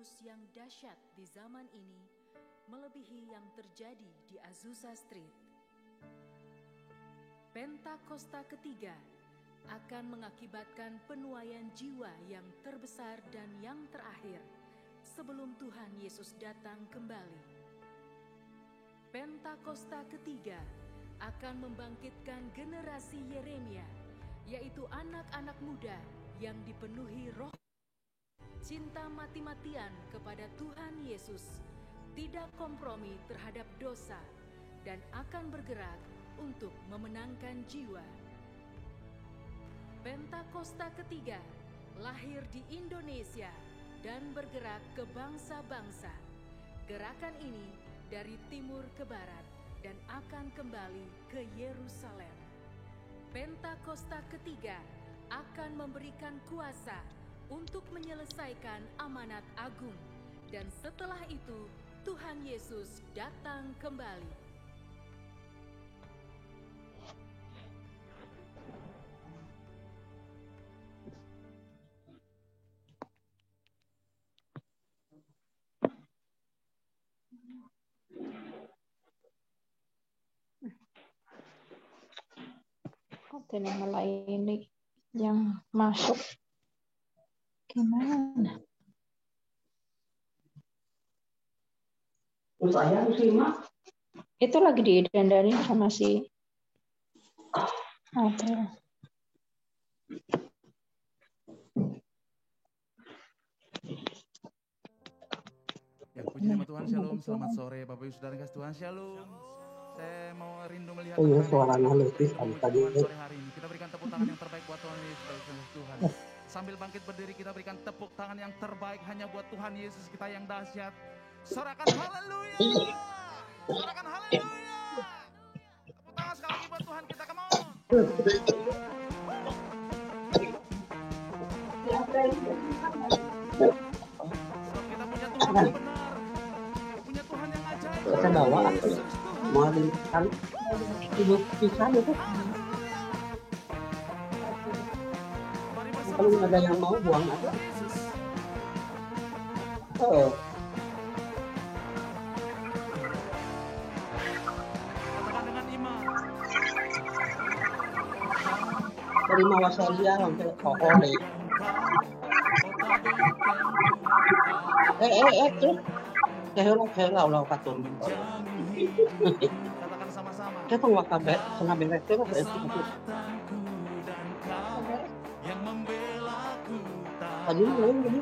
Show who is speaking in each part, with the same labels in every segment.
Speaker 1: virus yang dahsyat di zaman ini melebihi yang terjadi di Azusa Street. Pentakosta ketiga akan mengakibatkan penuaian jiwa yang terbesar dan yang terakhir sebelum Tuhan Yesus datang kembali. Pentakosta ketiga akan membangkitkan generasi Yeremia, yaitu anak-anak muda yang dipenuhi roh cinta mati-matian kepada Tuhan Yesus, tidak kompromi terhadap dosa, dan akan bergerak untuk memenangkan jiwa. Pentakosta ketiga lahir di Indonesia dan bergerak ke bangsa-bangsa. Gerakan ini dari timur ke barat dan akan kembali ke Yerusalem. Pentakosta ketiga akan memberikan kuasa untuk menyelesaikan amanat agung, dan setelah itu Tuhan Yesus datang kembali.
Speaker 2: Ada nama lain nih yang masuk gimana?
Speaker 3: Saya simak.
Speaker 2: Itu lagi didandanin sama si April.
Speaker 4: Ya, puji nama Tuhan, shalom, selamat sore Bapak Ibu Saudara kasih Tuhan, shalom. Saya mau rindu melihat
Speaker 3: suaranya lebih
Speaker 4: tadi sore hari ini. Kita berikan tepuk tangan yang terbaik buat Tuhan Yesus Tuhan. Sambil bangkit berdiri kita berikan tepuk tangan yang terbaik hanya buat Tuhan Yesus kita yang dahsyat. Sorakan haleluya. Sorakan haleluya. Tepuk tangan sekali lagi buat Tuhan kita, come on. Kita punya Tuhan yang benar. Punya Tuhan yang ajaib.
Speaker 3: Saya bawa mau kan hidup bisa itu. Kalau ada yang mau buang aja. Oh.
Speaker 4: Katakan dengan iman.
Speaker 3: Dari Mawasalia sampai Kokole. Saya ulah katun.
Speaker 4: Katakan sama-sama.
Speaker 3: Saya tuh wakabe setengah beres itu
Speaker 4: Yang membelaku
Speaker 3: tadi lain gini.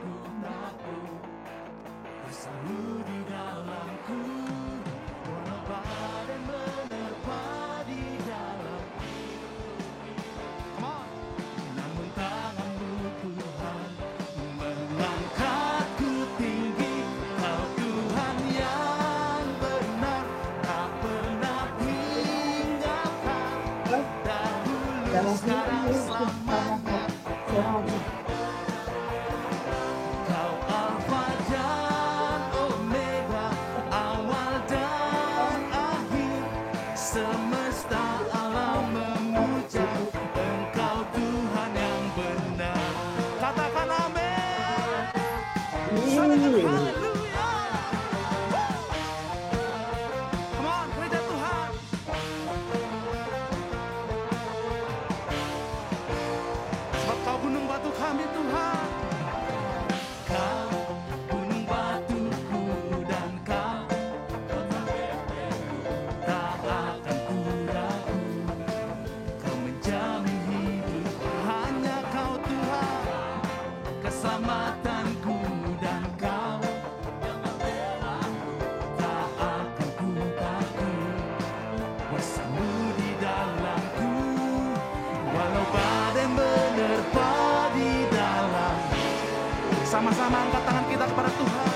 Speaker 4: Sama-sama angkat tangan kita kepada Tuhan.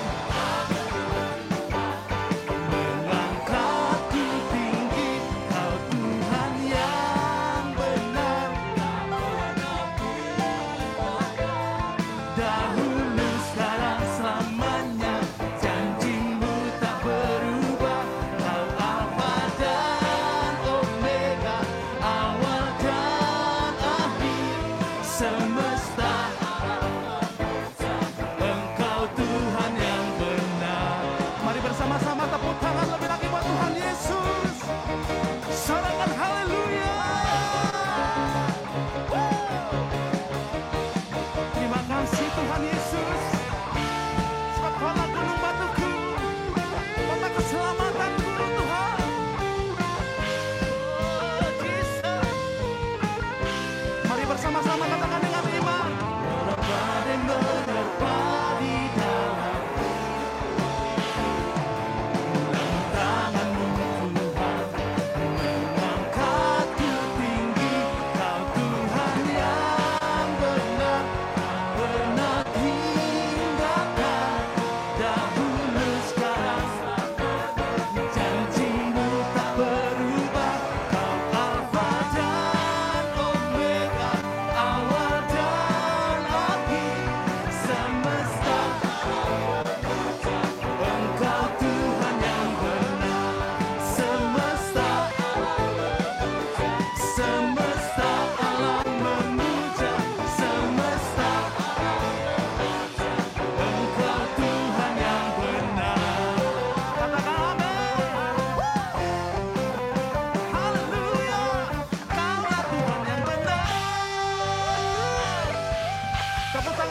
Speaker 4: Mengangkatku tinggi, Kau Tuhan yang benar. Dahulu, sekarang, selamanya, janji-Mu tak berubah. Kau Alfa dan Omega, awal dan akhir semesta. Engkau Tuhan yang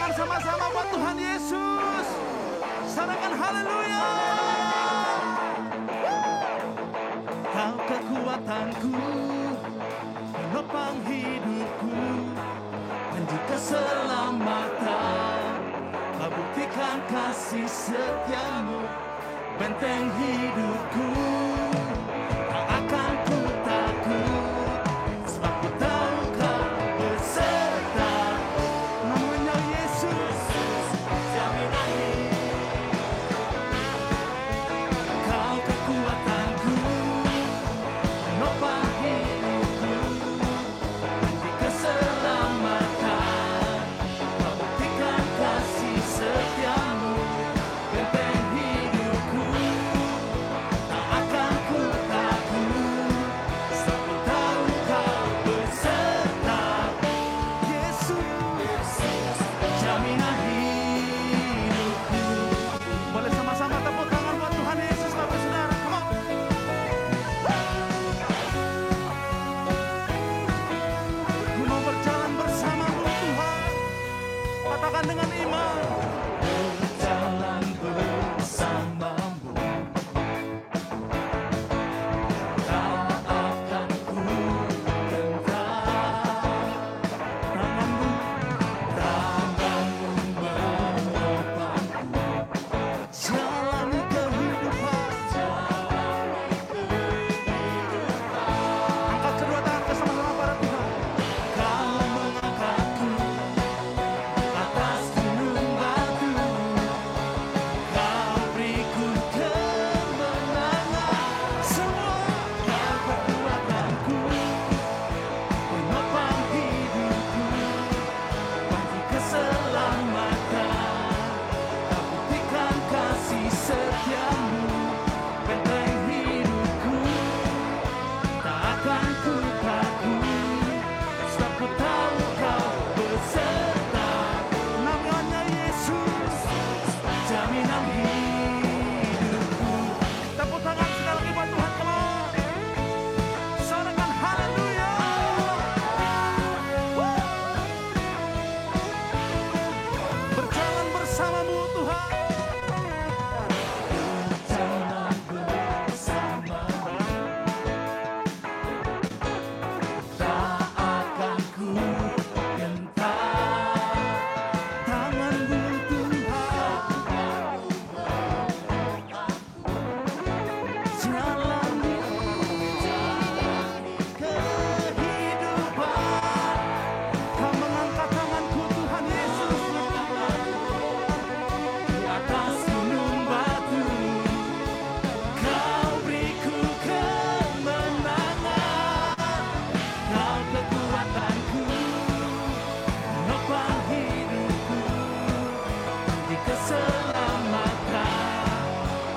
Speaker 4: tangan sama-sama buat Tuhan Yesus. Sorakan haleluya. Kau kekuatanku, penopang hidupku, janji keselamatan. Kau buktikan kasih setiamu, benteng hidupku. Tak akan ku takut, sebab ku tahu kau besertaku. Namanya Yesus, jaminan hidup. Kau kekuatanku, penopang hidupku, janji keselamatan. Kau buktikan kasih setiamu, benteng hidupku. Tak akan ku takut, sebab ku tahu kau besertaku. Yesus, jaminan hidupku. Boleh sama-sama tepuk tangan buat Tuhan Yesus, Bapak Saudara. Come on. Ku mau berjalan bersamamu Tuhan. Katakan dengan iman. Berjalan bersamamu, tak akan ku gentar. Tanganmu menopangku, jalani kehidupan. Angkat kedua tangan bersama-sama pada Tuhan. Kau mengangkatku atas gunung batu, kau beriku kemenangan. Semua kau kekuatanku, penopang hidupku, bagi keselamatan. Kau buktikan kasih setiamu, benteng hidupku. Tak akan ku takut, sebab ku tahu kau besertaku. Namanya Yesus, jaminan hidupku. Tepuk tangan sekali lagi buat Tuhan, come on. Sorakan haleluya. Berjalan bersamamu Tuhan. Berjalan bersamamu, tak akan ku gentar. Tanganmu Tuhan, jalani kehidupan. Kau mengangkat tanganku Tuhan Yesus, di atas gunung batu. Kau beriku kemenangan. Kau kekuatanku, penopang hidupku, di keselamatan.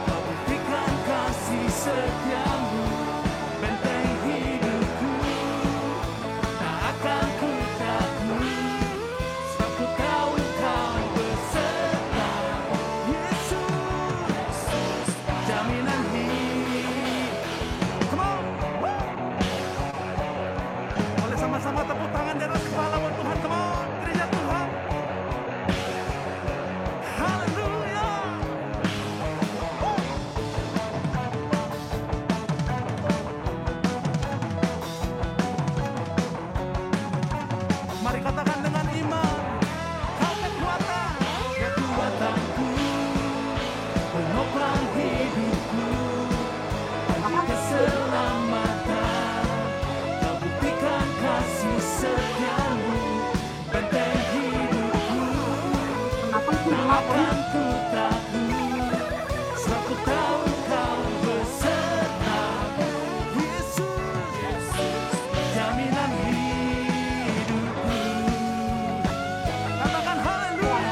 Speaker 4: Kau buktikan kasih setiamu, benteng hidupku. Tak akan ku takut, sebab ku tahu kau besertaku. Yesus, jaminan hidup. Come on. Boleh sama-sama tepuk tangan di atas kepala buat Tuhan. Come on, gereja Tuhan. Haleluya. Mari katakan dengan iman. Kau kekuatanku, penopang hidupku, bagi keselamatan. Kau buktikan kasih setiamu, benteng hidupku. Tak akan ku takut, sebab ku tahu kau besertaku. Yesus, jaminan hidupku. Katakan haleluya.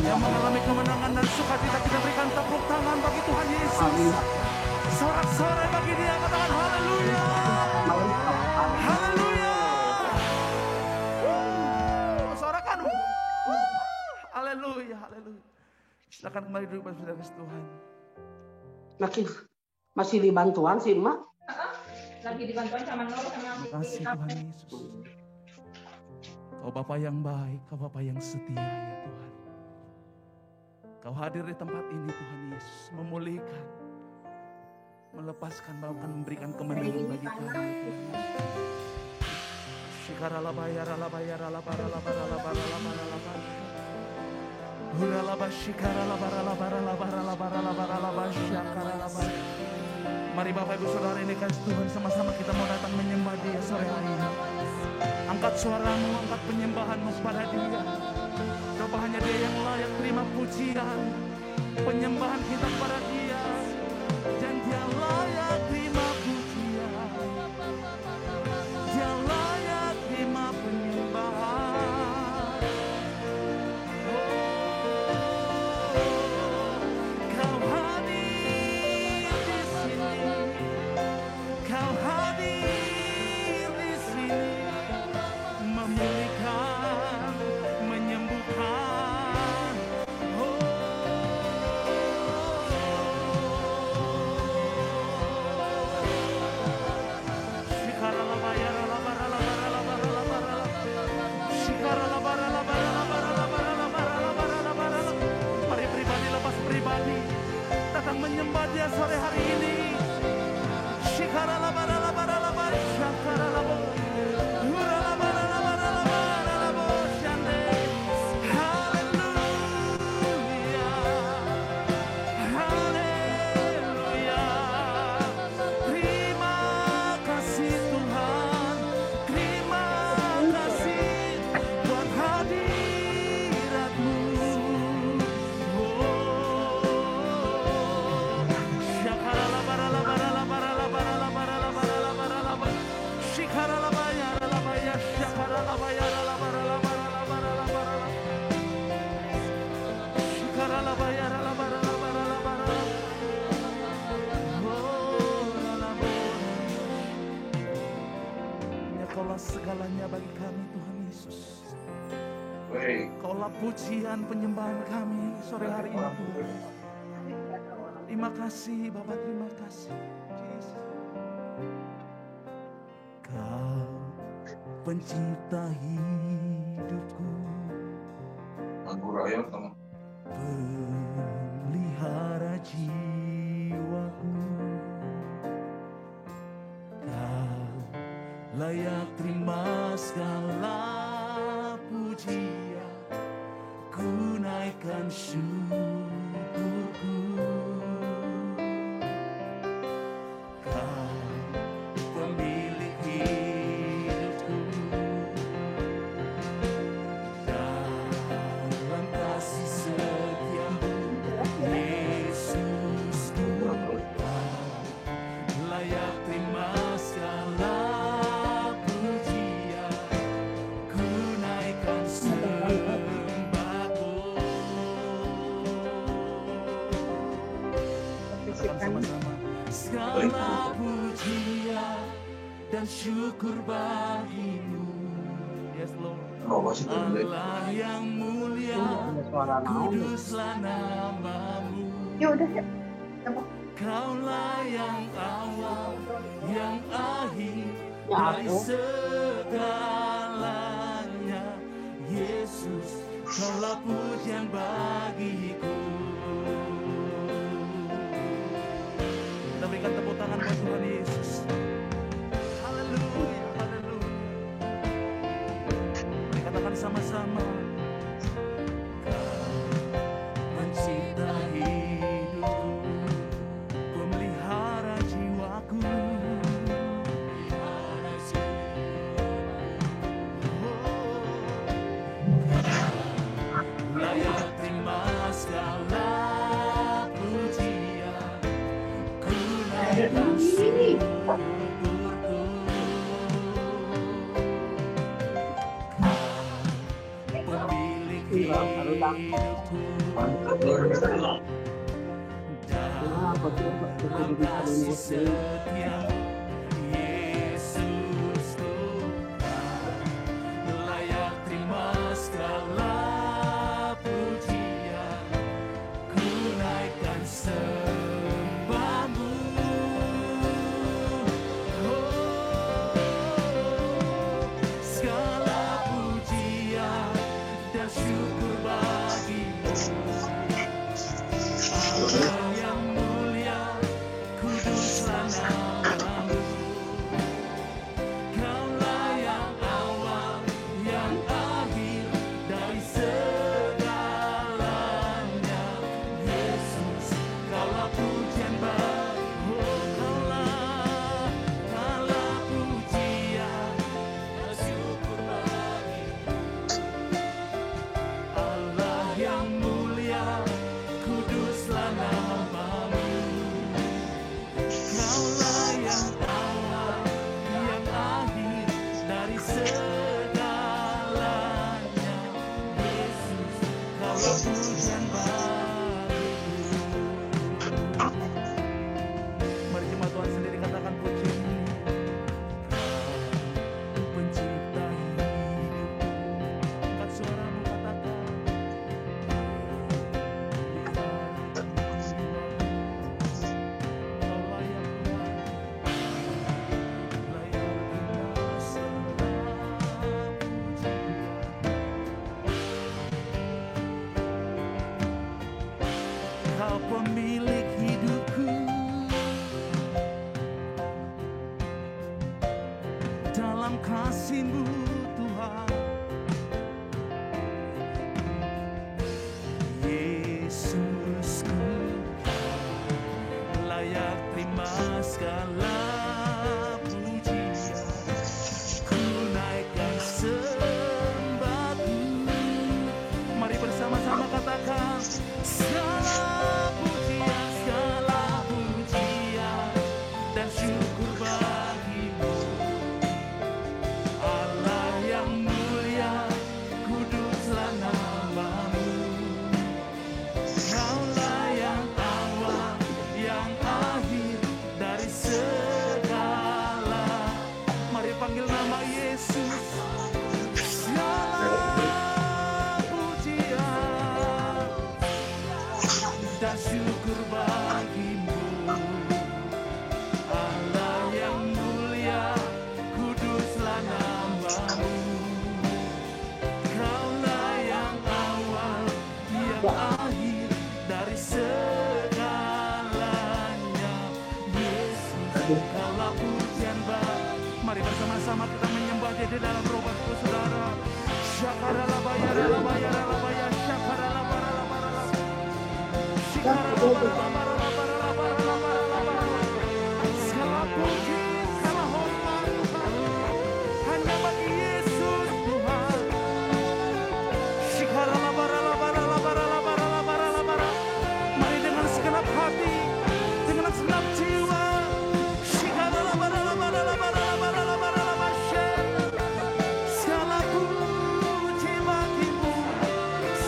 Speaker 4: Yang mengalami kemenangan dan sukacita, kita berikan tepuk tangan bagi Tuhan Yesus. Sorak-sorai bagi Dia, katakan haleluya. Haleluya. Sorakan. Haleluya, haleluya. Silakan kembali duduk pada saudara Tuhan.
Speaker 3: Laki. Masih dibantuan sih, Mak?
Speaker 2: Lagi dibantuan sama Nur sama
Speaker 4: Makasih Tuhan Yesus. Kau Bapa yang baik, Kau Bapa yang setia ya Tuhan. Kau hadir di tempat ini Tuhan Yesus, memulihkan, melepaskan, bahkan memberikan kemenangan bagi kami Tuhan. Shikarala bayara la bayara la bara la bara la bara la bara la bara. Hura la bashikara la bara la bara la bara la bara la bara la bashakara la bara. Mari Bapak Ibu Saudara ini kasih Tuhan, sama-sama kita mau datang menyembah Dia sore hari ini. Angkat suaramu, angkat penyembahanmu kepada Dia. Coba hanya Dia yang layak terima pujian, penyembahan kita kepada Dia. Dan Dia layak terima pujian, Dia layak terima penyembahan. Kau hadir di sini, Kau hadir di sini, memulihkan, menyembuhkan. Mari pribadi lepas pribadi datang menyembah Dia sore hari ini. Kaulah segalanya bagi kami Tuhan Yesus. Kaulah pujian penyembahan kami sore hari ini Tuhan. Terima kasih Bapak, terima kasih Yesus. Kau pencipta hidupku, pelihara jiwaku. Kau layak terima segala pujian, ku naikkan syukurku. Kau pemilik hidupku, dalam kasih setiamu Yesusku. Kau layak terima segala sama-sama. Segala pujian dan syukur bagimu, yes Lord. Allah yang mulia, kuduslah namamu. Kaulah yang awal, yang akhir dari segalanya. Yesus, Kaulah pujian bagiku. Kita berikan tepuk tangan buat Tuhan Yesus. Haleluya, haleluya. Mari katakan sama-sama. Kau mencipta hidupku, pemelihara jiwaku. Layak terima segala pujian, ku naikkan syukurku. Kau pemilik hidupku, dalam kasih setiamu, Yesusku. Kau layak terima segala pujian, ku naikkan sembahmu. syukur bagimu. Allah yang mulia, kuduslah namamu. Kaulah yang awal, yang akhir dari segalanya. Yesus, kaulah pujian bagimu. Kaulah pujian dan syukur bagimu. Allah yang mulia, kuduslah namamu. Kaulah yang awal, yang akhir dari segalanya. Yesus, kaulah pujian bagimu. Mari jemaat Tuhan sendiri katakan pujianmu. Kau pencipta hidup. Angkat suaramu katakan. Kau layak Tuhan, layak kita segala pujian. Kau pemilik hidupku, dalam kasih-Mu Tuhan. Yesusku, layak terima segala pujian. Ku naikkan sembahku. Mari bersama-sama katakan segala pujian dan syukur bagimu. Allah yang mulia, kuduslah namamu. Kaulah yang awal, yang akhir dari segala. Mari panggil nama Yesus. Segala pujian dan syukur bagimu. Allah yang mulia, kuduslah namamu. Kaulah yang awal, yang akhir dari segalanya. Yesus, kaulah pujian bagimu. Mari bersama-sama kita menyembah Dia di dalam roh batu saudara. Syakaralabayaralabayaralabaya, syakaralabaralabaralabaya. Segala puji, segala hormat Tuhan hanya bagi Yesus Tuhan. Shikaralabaralabaralabaralabaralabaralabara. Mari dengan segenap hati, dengan segenap jiwa. Shikaralabaralabaralabaralabaralabaralabasya. Segala puji bagimu,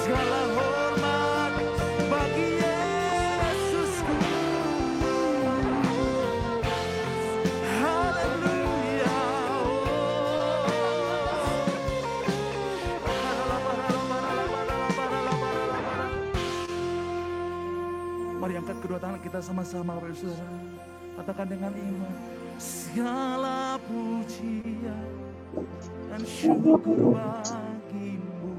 Speaker 4: segala hormat bagi Yesusku. Haleluya. Mari angkat kedua tangan kita sama-sama, saudara. Katakan dengan iman. Segala pujian dan syukur bagimu.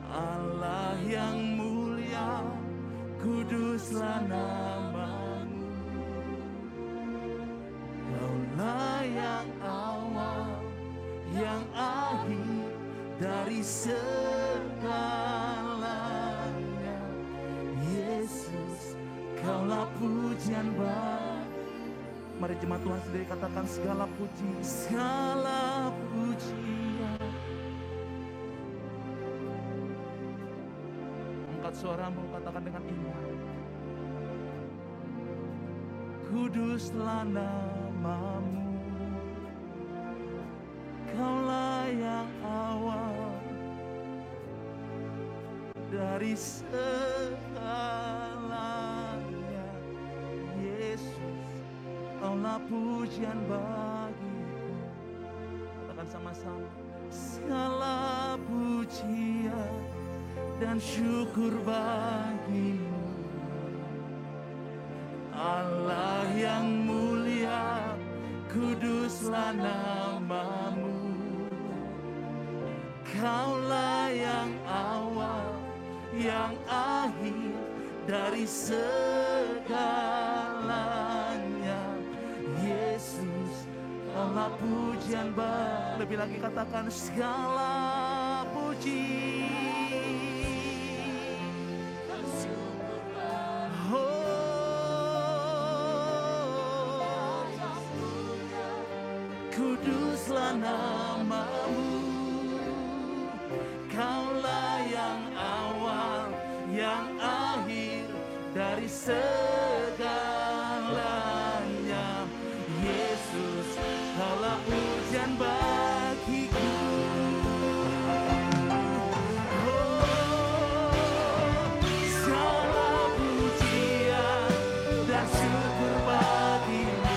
Speaker 4: Allah yang mulia, kuduslah namamu. Kaulah yang awal, yang akhir dari segalanya. Yesus, kaulah pujian bagi. Mari jemaat Tuhan sendiri katakan segala puji, segala pujian. Angkat suaramu, katakan dengan iman. Kuduslah namamu. Kaulah yang awal dari segalanya. Yesus, kaulah pujian bagiku. Katakan sama-sama. Segala pujian dan syukur bagimu. Allah yang mulia, kuduslah namamu. Kaulah yang akhir dari segalanya. Yesus, Kaulah pujian lebih lagi katakan segala puji. Kuduslah namamu, Kaulah yang awal, yang akhir dari segalanya. Yesus, Kaulah pujian bagiku. Segala pujian dan syukur bagimu.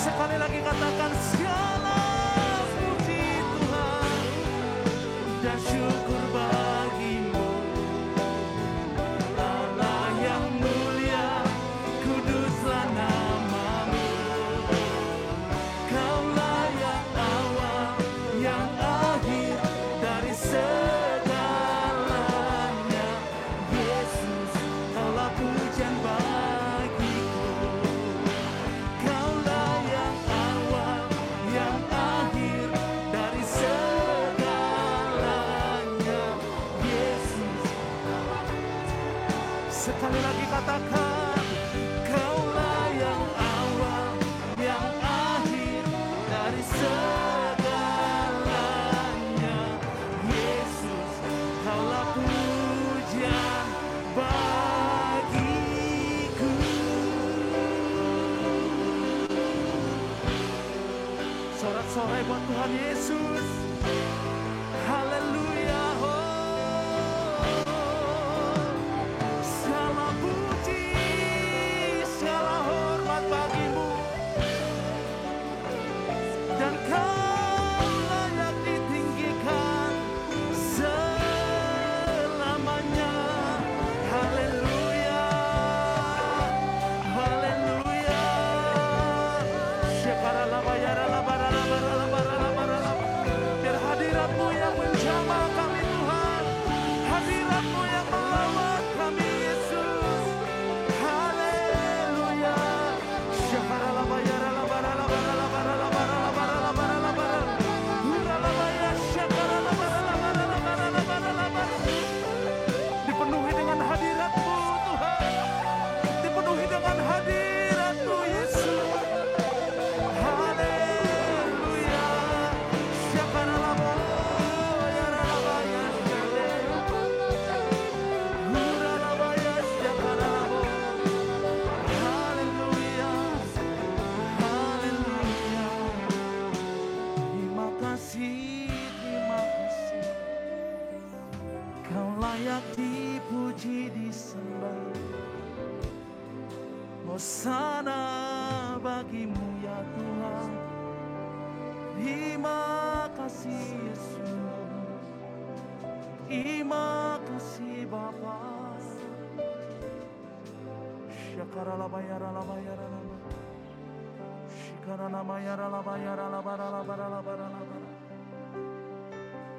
Speaker 4: Sekali lagi katakan segala puji Tuhan dan syukur bagimu. Allah yang mulia, kuduslah namamu. Kaulah yang awal, yang akhir dari segalanya. Yesus, Kaulah pujian bagiku. Kaulah yang awal, yang akhir dari segalanya. Yesus, sekali lagi katakan, Kaulah yang awal, yang akhir dari segalanya. Yesus, Kaulah pujian bagiku. Sorak-sorai buat Tuhan Yesus. Haleluya. Segala puji, segala hormat bagimu. Dan Kau layak ditinggikan selamanya. Haleluya. Haleluya. Biar hadirat-Mu yang menjamah kami Tuhan, hadirat-Mu yang melawat kami Yesus. Haleluya. Dipenuhi dengan hadirat-Mu Tuhan, dipenuhi dengan hadirat-Mu Yesus. Haleluya. Haleluya. Haleluya. Terima kasih, terima kasih. Kau layak dipuji, disembah. Hosana bagimu ya Tuhan. Terima kasih Yesus. Terima kasih Bapa. Syakarala bayara la bayara la. Syakarala bayara la bayara la bara la bara la bara la bara.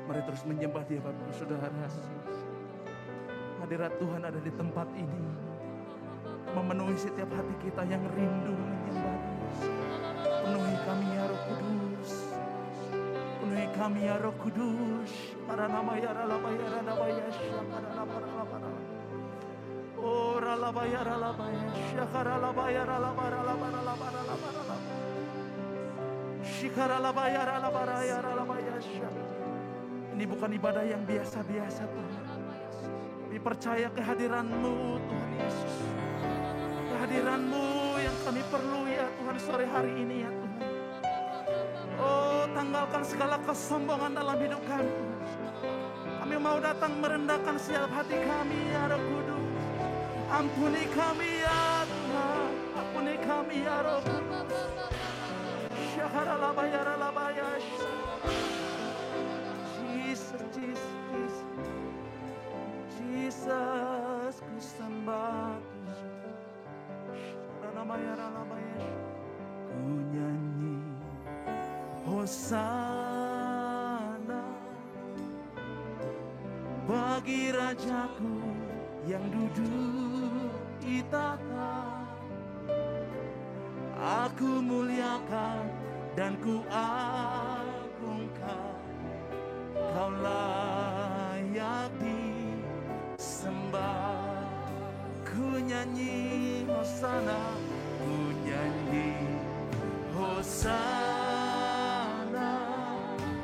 Speaker 4: Mari terus menyembah Dia Bapak Saudara. Hadirat Tuhan ada di tempat ini, memenuhi setiap hati kita yang rindu menyembah Dia. Penuhi kami ya Roh Kudus, penuhi kami ya Roh Kudus. Para nama ya rala bayara la bayasya para la bara la bara. Oh rala bayara la bayasya para la bayara la bara la bara la bara la bara la. Shikara la bayara la bara ya rala bayasya. Ini bukan ibadah yang biasa-biasa Tuhan. Kami percaya kehadiran-Mu Tuhan Yesus. Kehadiran-Mu yang kami perlu ya Tuhan sore hari ini ya Tuhan. Oh, tanggalkan segala kesombongan dalam hidup kami Tuhan. Kami mau datang merendahkan setiap hati kami ya Roh Kudus. Ampuni kami ya Tuhan. Ampuni kami ya Roh Kudus. Syaharalabayaralabaya. Jesus, Jesus, Jesus. Jesus, ku sembah ku nyanyi Hosana bagi Rajaku yang duduk di tahta. Aku muliakan dan ku agungkan, Kau layak disembah. Ku nyanyi Hosana, ku nyanyi Hosana.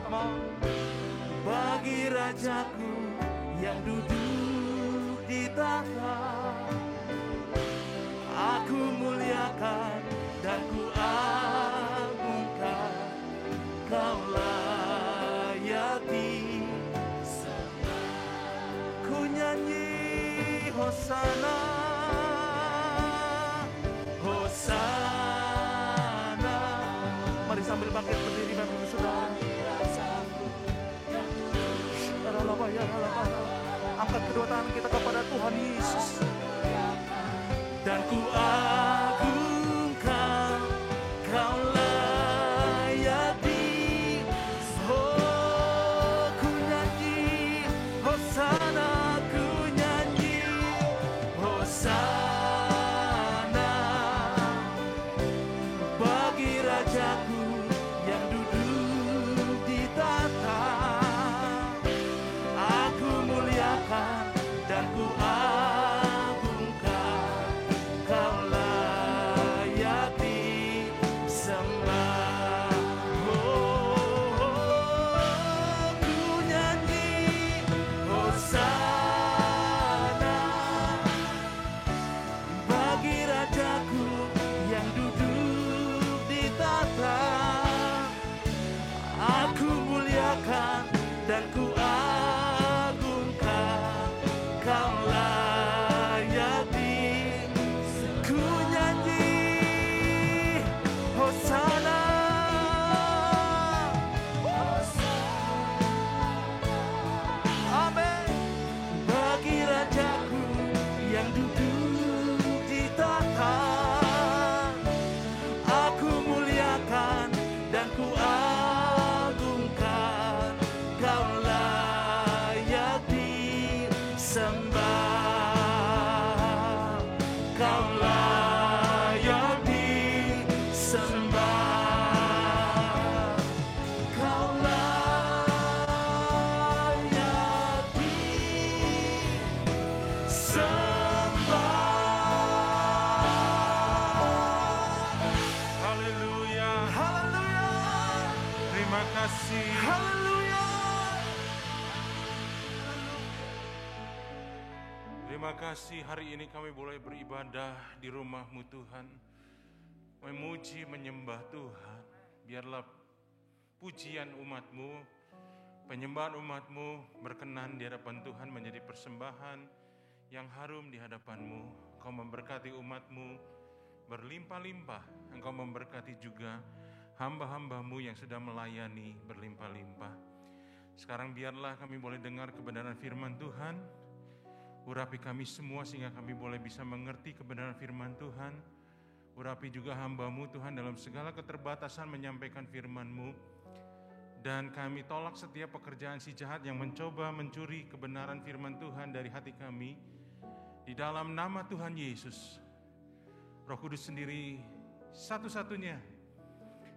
Speaker 4: Come on. Bagi Rajaku yang duduk di tahta. Aku muliakan dan ku agungkan, Kau layak disembah. Ku nyanyi Hosana, Hosana. Mari sambil bangkit berdiri Bapak Saudara. Angkat kedua tangan kita kepada Tuhan Yesus. Dan ku agungkan, Kau layak oh, ku nyanyi Hosana, ku nyanyi Hosana bagi Rajaku yang duduk di tahta. Aku muliakan dan ku agungkan, Kau layak disembah. Ku nyanyi Hosana bagi Rajaku yang duduk di tahta. Aku muliakan dan ku agungkan, Kau layak ku nyanyi Hosana. Amin. Bagi Rajaku yang duduk di tahta. Aku muliakan dan ku agungkan, Kau layak disembah. Kau layak disembah. Kau layak disembah.
Speaker 5: Haleluya.
Speaker 4: Haleluya.
Speaker 5: Terima kasih.
Speaker 4: Haleluya.
Speaker 5: Terima kasih hari ini kami boleh beribadah di rumah-Mu Tuhan. Memuji, menyembah Tuhan. Biarlah pujian umat-Mu, penyembahan umat-Mu berkenan di hadapan Tuhan menjadi persembahan yang harum di hadapan-Mu. Engkau memberkati umat-Mu berlimpah-limpah. Engkau memberkati juga hamba-hamba-Mu yang sedang melayani berlimpah-limpah. Sekarang biarlah kami boleh dengar kebenaran firman Tuhan. Urapi kami semua sehingga kami boleh bisa mengerti kebenaran firman Tuhan. Urapi juga hamba-Mu Tuhan dalam segala keterbatasan menyampaikan firman-Mu. Dan kami tolak setiap pekerjaan si jahat yang mencoba mencuri kebenaran firman Tuhan dari hati kami. Di dalam nama Tuhan Yesus, Roh Kudus sendiri satu-satunya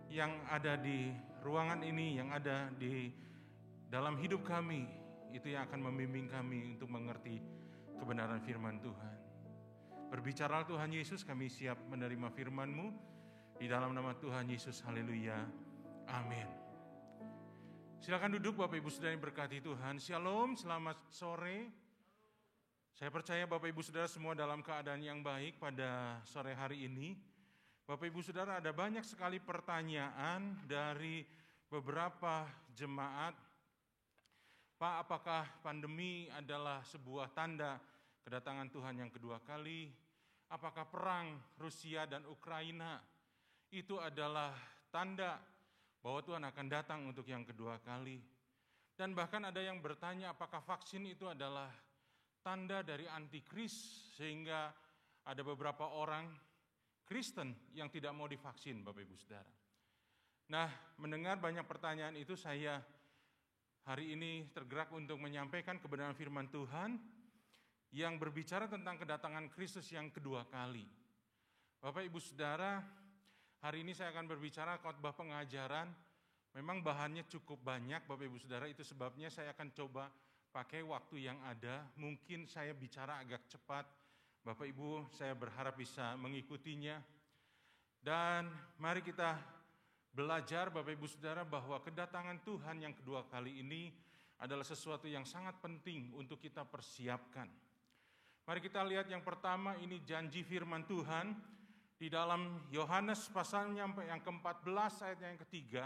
Speaker 5: yang ada di ruangan ini, yang ada di dalam hidup kami, itu yang akan membimbing kami untuk mengerti kebenaran firman Tuhan. Berbicara Tuhan Yesus, kami siap menerima firman-Mu. Di dalam nama Tuhan Yesus, haleluya, amin. Silakan duduk Bapak Ibu Saudara yang berkati Tuhan. Shalom, selamat sore. Saya percaya Bapak Ibu Saudara semua dalam keadaan yang baik pada sore hari ini. Bapak Ibu Saudara, ada banyak sekali pertanyaan dari beberapa jemaat. Pak, apakah pandemi adalah sebuah tanda kedatangan Tuhan yang kedua kali? Apakah perang Rusia dan Ukraina itu adalah tanda bahwa Tuhan akan datang untuk yang kedua kali? Dan bahkan ada yang bertanya apakah vaksin itu adalah tanda dari antikris, sehingga ada beberapa orang Kristen yang tidak mau divaksin, Bapak Ibu Saudara. Nah, mendengar banyak pertanyaan itu, saya hari ini tergerak untuk menyampaikan kebenaran firman Tuhan yang berbicara tentang kedatangan Kristus yang kedua kali. Bapak Ibu Saudara, hari ini saya akan berbicara khotbah pengajaran. Memang bahannya cukup banyak, Bapak Ibu Saudara, itu sebabnya saya akan coba pakai waktu yang ada. Mungkin saya bicara agak cepat, Bapak Ibu, saya berharap bisa mengikutinya. Dan mari kita belajar, Bapak Ibu Saudara, bahwa kedatangan Tuhan yang kedua kali ini adalah sesuatu yang sangat penting untuk kita persiapkan. Mari kita lihat yang pertama, ini janji firman Tuhan di dalam Yohanes pasalnya yang ke-14 ayatnya yang ketiga.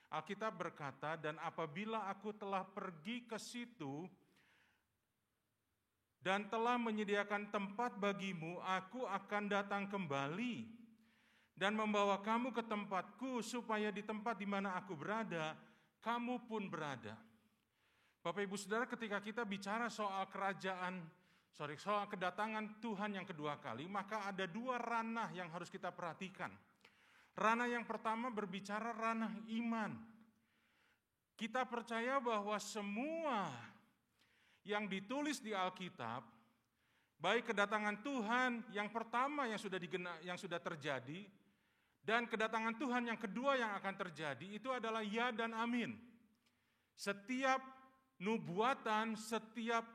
Speaker 5: Alkitab berkata, dan apabila aku telah pergi ke situ dan telah menyediakan tempat bagimu, aku akan datang kembali dan membawa kamu ke tempatku, supaya di tempat di mana aku berada, kamu pun berada. Bapak Ibu Saudara, ketika kita bicara soal soal kedatangan Tuhan yang kedua kali, maka ada dua ranah yang harus kita perhatikan. Ranah yang pertama berbicara ranah iman. Kita percaya bahwa semua yang ditulis di Alkitab, baik kedatangan Tuhan yang pertama yang sudah terjadi, dan kedatangan Tuhan yang kedua yang akan terjadi, itu adalah ya dan amin. Setiap nubuatan, setiap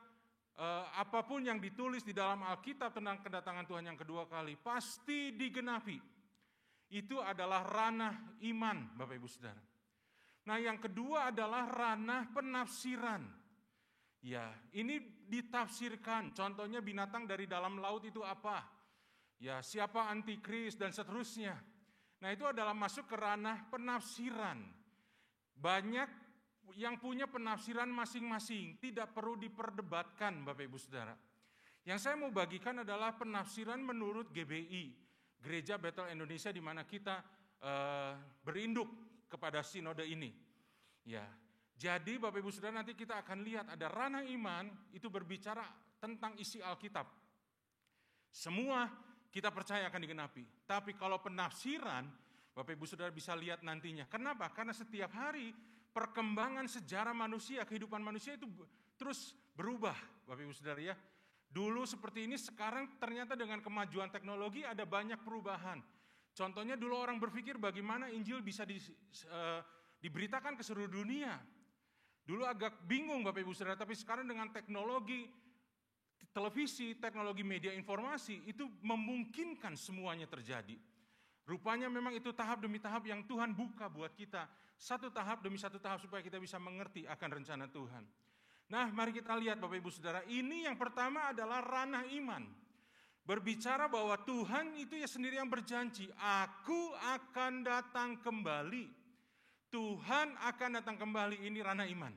Speaker 5: apapun yang ditulis di dalam Alkitab tentang kedatangan Tuhan yang kedua kali, pasti digenapi. Itu adalah ranah iman, Bapak Ibu Saudara. Nah, yang kedua adalah ranah penafsiran. Ya, ini ditafsirkan. Contohnya binatang dari dalam laut itu apa? Ya, siapa antikris dan seterusnya. Nah, itu adalah masuk ke ranah penafsiran. Banyak yang punya penafsiran masing-masing, tidak perlu diperdebatkan, Bapak Ibu Saudara. Yang saya mau bagikan adalah penafsiran menurut GBI. Gereja Bethel Indonesia, di mana kita berinduk kepada sinode ini. Ya, jadi Bapak Ibu Saudara, nanti kita akan lihat ada ranah iman itu berbicara tentang isi Alkitab. Semua kita percaya akan digenapi. Tapi kalau penafsiran, Bapak Ibu Saudara bisa lihat nantinya. Kenapa? Karena setiap hari perkembangan sejarah manusia, kehidupan manusia itu terus berubah, Bapak Ibu Saudara ya. Dulu seperti ini, sekarang ternyata dengan kemajuan teknologi ada banyak perubahan. Contohnya dulu orang berpikir bagaimana Injil bisa diberitakan ke seluruh dunia. Dulu agak bingung Bapak Ibu Saudara, tapi sekarang dengan teknologi televisi, teknologi media informasi, itu memungkinkan semuanya terjadi. Rupanya memang itu tahap demi tahap yang Tuhan buka buat kita. Satu tahap demi satu tahap supaya kita bisa mengerti akan rencana Tuhan. Nah, mari kita lihat Bapak Ibu Saudara, ini yang pertama adalah ranah iman. Berbicara bahwa Tuhan itu ya sendiri yang berjanji, aku akan datang kembali. Tuhan akan datang kembali, ini ranah iman.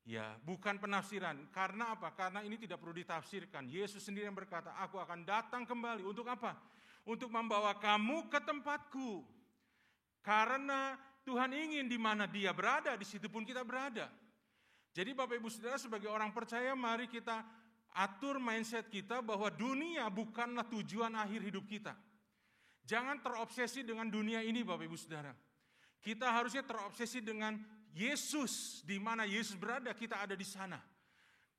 Speaker 5: Ya, bukan penafsiran. Karena apa? Karena ini tidak perlu ditafsirkan. Yesus sendiri yang berkata, aku akan datang kembali. Untuk apa? Untuk membawa kamu ke tempatku. Karena Tuhan ingin di mana Dia berada, di situ pun kita berada. Jadi Bapak Ibu Saudara, sebagai orang percaya, mari kita atur mindset kita bahwa dunia bukanlah tujuan akhir hidup kita. Jangan terobsesi dengan dunia ini Bapak Ibu Saudara. Kita harusnya terobsesi dengan Yesus. Di mana Yesus berada, kita ada di sana.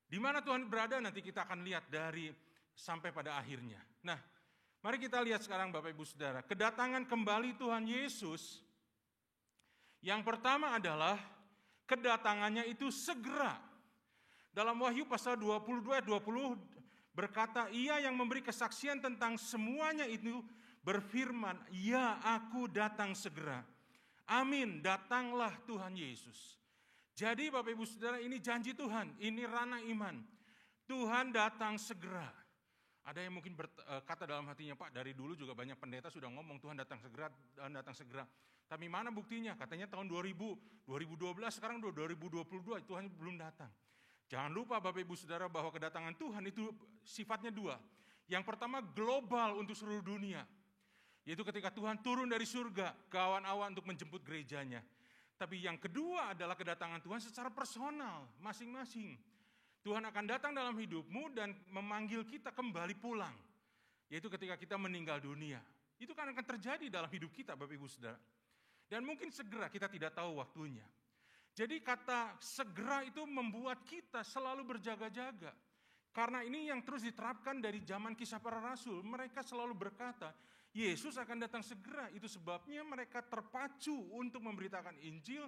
Speaker 5: Di mana Tuhan berada, nanti kita akan lihat dari sampai pada akhirnya. Nah, mari kita lihat sekarang Bapak Ibu Saudara. Kedatangan kembali Tuhan Yesus, yang pertama adalah kedatangannya itu segera. Dalam Wahyu pasal 22 ayat 20 berkata, Ia yang memberi kesaksian tentang semuanya itu berfirman, ya aku datang segera. Amin, datanglah Tuhan Yesus. Jadi Bapak Ibu Saudara, ini janji Tuhan, ini ranah iman. Tuhan datang segera. Ada yang mungkin berkata dalam hatinya, Pak, dari dulu juga banyak pendeta sudah ngomong Tuhan datang segera, Tuhan datang segera. Tapi mana buktinya? Katanya tahun 2000, 2012, sekarang udah 2022, Tuhan belum datang. Jangan lupa Bapak Ibu Saudara bahwa kedatangan Tuhan itu sifatnya dua. Yang pertama global untuk seluruh dunia. Yaitu ketika Tuhan turun dari surga ke awan-awan untuk menjemput gerejanya. Tapi yang kedua adalah kedatangan Tuhan secara personal, masing-masing. Tuhan akan datang dalam hidupmu dan memanggil kita kembali pulang. Yaitu ketika kita meninggal dunia. Itu kan akan terjadi dalam hidup kita Bapak Ibu Saudara. Dan mungkin segera kita tidak tahu waktunya. Jadi kata segera itu membuat kita selalu berjaga-jaga. Karena ini yang terus diterapkan dari zaman Kisah Para Rasul. Mereka selalu berkata, Yesus akan datang segera. Itu sebabnya mereka terpacu untuk memberitakan Injil,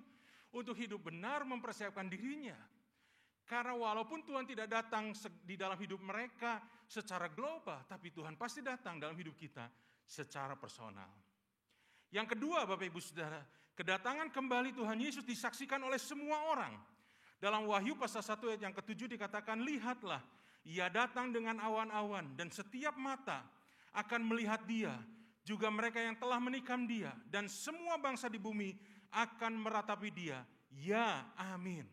Speaker 5: untuk hidup benar, mempersiapkan dirinya. Karena walaupun Tuhan tidak datang di dalam hidup mereka secara global, tapi Tuhan pasti datang dalam hidup kita secara personal. Yang kedua Bapak Ibu Saudara, kedatangan kembali Tuhan Yesus disaksikan oleh semua orang. Dalam Wahyu pasal 1 ayat yang ke-7 dikatakan, lihatlah, ia datang dengan awan-awan dan setiap mata akan melihat dia, juga mereka yang telah menikam dia, dan semua bangsa di bumi akan meratapi dia. Ya, amin.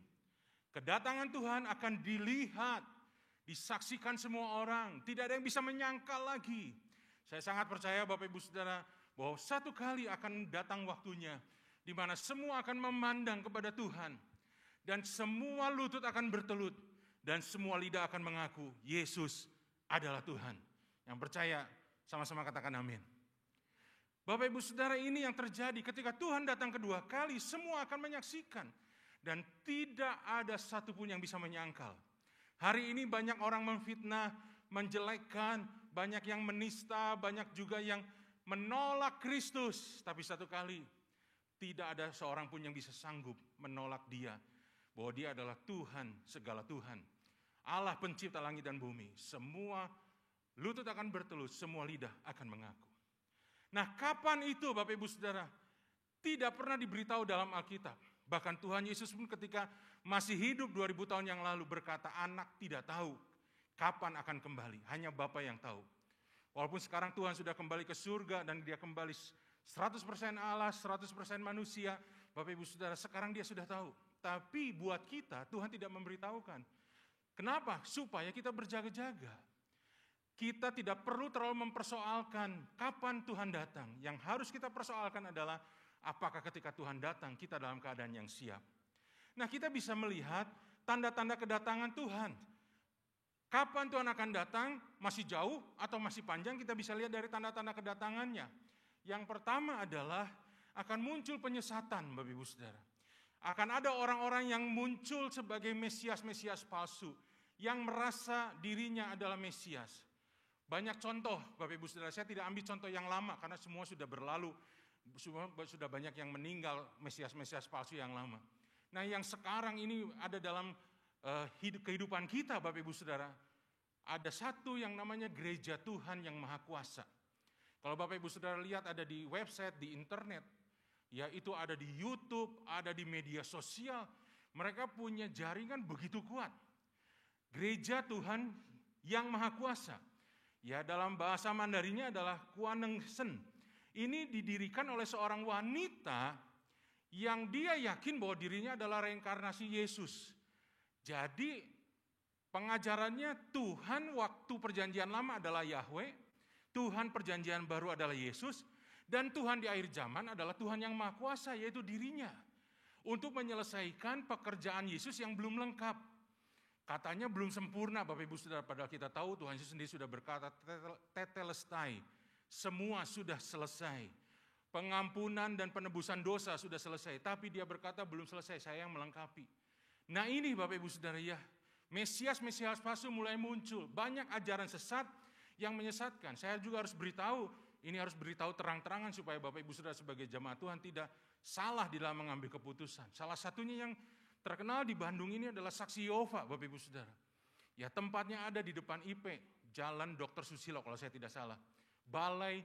Speaker 5: Kedatangan Tuhan akan dilihat, disaksikan semua orang. Tidak ada yang bisa menyangkal lagi. Saya sangat percaya Bapak Ibu Saudara bahwa satu kali akan datang waktunya di mana semua akan memandang kepada Tuhan. Dan semua lutut akan bertelut. Dan semua lidah akan mengaku Yesus adalah Tuhan. Yang percaya sama-sama katakan amin. Bapak Ibu Saudara, ini yang terjadi ketika Tuhan datang kedua kali, semua akan menyaksikan. Dan tidak ada satupun yang bisa menyangkal. Hari ini banyak orang memfitnah, menjelekkan, banyak yang menista, banyak juga yang menolak Kristus. Tapi satu kali, tidak ada seorang pun yang bisa sanggup menolak dia. Bahwa dia adalah Tuhan, segala Tuhan. Allah pencipta langit dan bumi. Semua lutut akan bertelut, semua lidah akan mengaku. Nah, kapan itu Bapak Ibu Saudara? Tidak pernah diberitahu dalam Alkitab. Bahkan Tuhan Yesus pun ketika masih hidup 2000 tahun yang lalu berkata, anak tidak tahu kapan akan kembali. Hanya Bapa yang tahu. Walaupun sekarang Tuhan sudah kembali ke surga dan dia kembali 100% Allah, 100% manusia. Bapak Ibu Saudara, sekarang dia sudah tahu. Tapi buat kita, Tuhan tidak memberitahukan. Kenapa? Supaya kita berjaga-jaga. Kita tidak perlu terlalu mempersoalkan kapan Tuhan datang. Yang harus kita persoalkan adalah apakah ketika Tuhan datang kita dalam keadaan yang siap. Nah, kita bisa melihat tanda-tanda kedatangan Tuhan. Kapan Tuhan akan datang? Masih jauh atau masih panjang? Kita bisa lihat dari tanda-tanda kedatangannya. Yang pertama adalah akan muncul penyesatan, Bapak Ibu Saudara. Akan ada orang-orang yang muncul sebagai Mesias-Mesias palsu. Yang merasa dirinya adalah Mesias. Banyak contoh, Bapak Ibu Saudara, saya tidak ambil contoh yang lama karena semua sudah berlalu, sudah banyak yang meninggal Mesias-Mesias palsu yang lama. Nah, yang sekarang ini ada dalam kehidupan kita, Bapak Ibu Saudara, ada satu yang namanya Gereja Tuhan yang Maha Kuasa. Kalau Bapak Ibu Saudara lihat ada di website, di internet, ya itu ada di YouTube, ada di media sosial, mereka punya jaringan begitu kuat. Gereja Tuhan yang Maha Kuasa. Ya, dalam bahasa Mandarinnya adalah Kuaneng Sen. Ini didirikan oleh seorang wanita yang dia yakin bahwa dirinya adalah reinkarnasi Yesus. Jadi pengajarannya Tuhan waktu perjanjian lama adalah Yahweh, Tuhan perjanjian baru adalah Yesus, dan Tuhan di akhir zaman adalah Tuhan yang Maha Kuasa, yaitu dirinya. Untuk menyelesaikan pekerjaan Yesus yang belum lengkap. Katanya belum sempurna Bapak Ibu Saudara, padahal kita tahu Tuhan Yesus sendiri sudah berkata, tetelestai, semua sudah selesai. Pengampunan dan penebusan dosa sudah selesai, tapi dia berkata belum selesai, saya yang melengkapi. Nah ini Bapak Ibu Saudara ya, Mesias-Mesias palsu mulai muncul, banyak ajaran sesat yang menyesatkan. Saya juga harus beritahu, ini harus beritahu terang-terangan supaya Bapak Ibu Saudara sebagai jemaat Tuhan tidak salah di dalam mengambil keputusan. Salah satunya yang terkenal di Bandung ini adalah Saksi Yehova, Bapak Ibu Saudara. Ya, tempatnya ada di depan IP, Jalan Dr. Susilo kalau saya tidak salah. Balai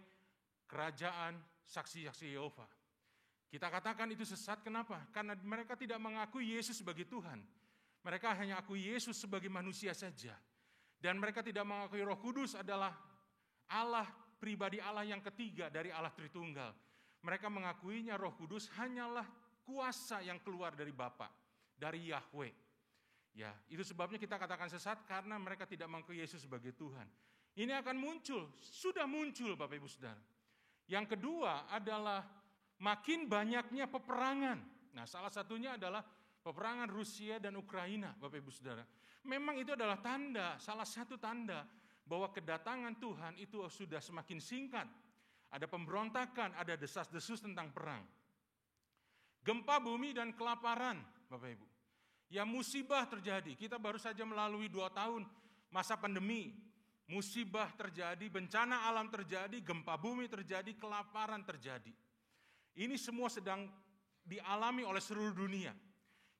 Speaker 5: Kerajaan Saksi-Saksi Yehova. Kita katakan itu sesat, kenapa? Karena mereka tidak mengakui Yesus sebagai Tuhan. Mereka hanya akui Yesus sebagai manusia saja. Dan mereka tidak mengakui Roh Kudus adalah Allah, pribadi Allah yang ketiga dari Allah Tritunggal. Mereka mengakuinya Roh Kudus hanyalah kuasa yang keluar dari Bapa, dari Yahweh. Ya, itu sebabnya kita katakan sesat karena mereka tidak mengakui Yesus sebagai Tuhan. Ini akan muncul, sudah muncul Bapak Ibu Saudara. Yang kedua adalah makin banyaknya peperangan. Nah, salah satunya adalah peperangan Rusia dan Ukraina, Bapak Ibu Saudara. Memang itu adalah tanda, salah satu tanda bahwa kedatangan Tuhan itu sudah semakin singkat. Ada pemberontakan, ada desas-desus tentang perang. Gempa bumi dan kelaparan, Bapak Ibu. Ya, musibah terjadi. Kita baru saja melalui 2 tahun masa pandemi. Musibah terjadi, bencana alam terjadi, gempa bumi terjadi, kelaparan terjadi. Ini semua sedang dialami oleh seluruh dunia.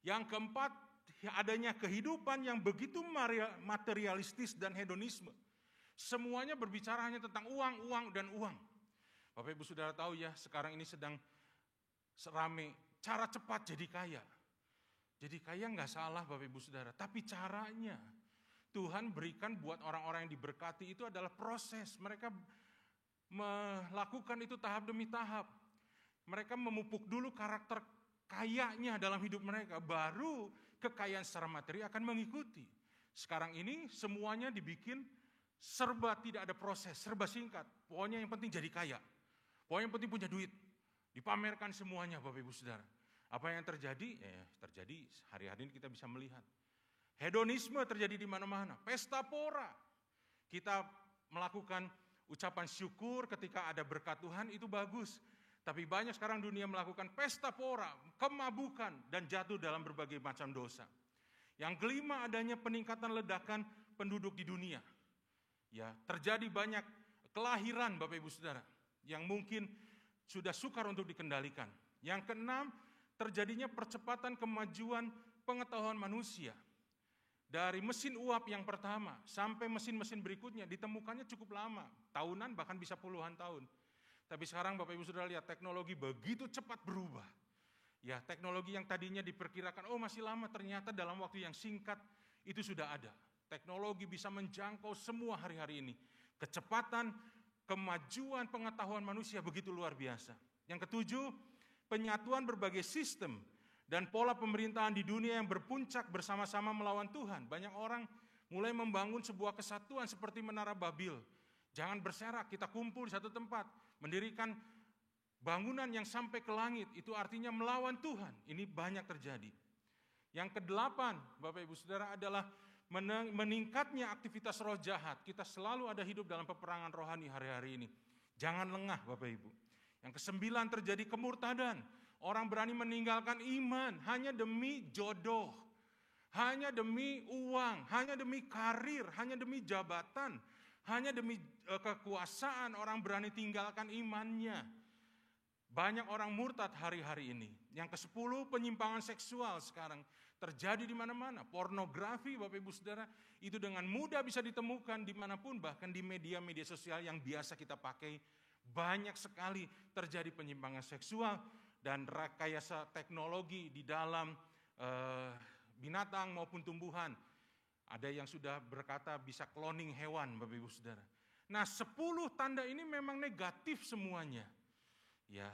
Speaker 5: Yang keempat, adanya kehidupan yang begitu materialistis dan hedonisme. Semuanya berbicara hanya tentang uang, uang, dan uang. Bapak Ibu Saudara tahu ya, sekarang ini sedang serame cara cepat jadi kaya. Jadi kaya nggak salah Bapak Ibu Saudara, tapi caranya Tuhan berikan buat orang-orang yang diberkati itu adalah proses. Mereka melakukan itu tahap demi tahap. Mereka memupuk dulu karakter kayanya dalam hidup mereka, baru kekayaan secara materi akan mengikuti. Sekarang ini semuanya dibikin serba tidak ada proses, serba singkat. Pokoknya yang penting jadi kaya. Pokoknya yang penting punya duit. Dipamerkan semuanya Bapak Ibu Saudara. Apa yang terjadi? Terjadi hari-hari ini kita bisa melihat. Hedonisme terjadi di mana-mana. Pesta pora. Kita melakukan ucapan syukur ketika ada berkat Tuhan, itu bagus. Tapi banyak sekarang dunia melakukan pesta pora, kemabukan, dan jatuh dalam berbagai macam dosa. Yang kelima, adanya peningkatan ledakan penduduk di dunia. Ya, terjadi banyak kelahiran Bapak Ibu Saudara yang mungkin sudah sukar untuk dikendalikan. Yang keenam, terjadinya percepatan kemajuan pengetahuan manusia. Dari mesin uap yang pertama sampai mesin-mesin berikutnya ditemukannya cukup lama, tahunan bahkan bisa puluhan tahun. Tapi sekarang Bapak Ibu Saudara lihat teknologi begitu cepat berubah. Ya, teknologi yang tadinya diperkirakan masih lama, ternyata dalam waktu yang singkat itu sudah ada. Teknologi bisa menjangkau semua hari-hari ini. Kecepatan kemajuan pengetahuan manusia begitu luar biasa. Yang ketujuh, penyatuan berbagai sistem dan pola pemerintahan di dunia yang berpuncak bersama-sama melawan Tuhan. Banyak orang mulai membangun sebuah kesatuan seperti Menara Babil. Jangan berserak, kita kumpul di satu tempat, mendirikan bangunan yang sampai ke langit, itu artinya melawan Tuhan. Ini banyak terjadi. Yang kedelapan, Bapak Ibu Saudara, adalah meningkatnya aktivitas roh jahat. Kita selalu ada hidup dalam peperangan rohani hari-hari ini. Jangan lengah Bapak Ibu. Yang kesembilan, terjadi kemurtadan. Orang berani meninggalkan iman hanya demi jodoh, hanya demi uang, hanya demi karir, hanya demi jabatan, hanya demi kekuasaan. Orang berani tinggalkan imannya. Banyak orang murtad hari-hari ini. Yang ke-10, penyimpangan seksual sekarang terjadi di mana-mana. Pornografi Bapak Ibu Saudara itu dengan mudah bisa ditemukan dimanapun, bahkan di media-media sosial yang biasa kita pakai. Banyak sekali terjadi penyimpangan seksual dan rekayasa teknologi di dalam binatang maupun tumbuhan. Ada yang sudah berkata bisa cloning hewan Bapak Ibu Saudara. Nah, 10 tanda ini memang negatif semuanya. Ya,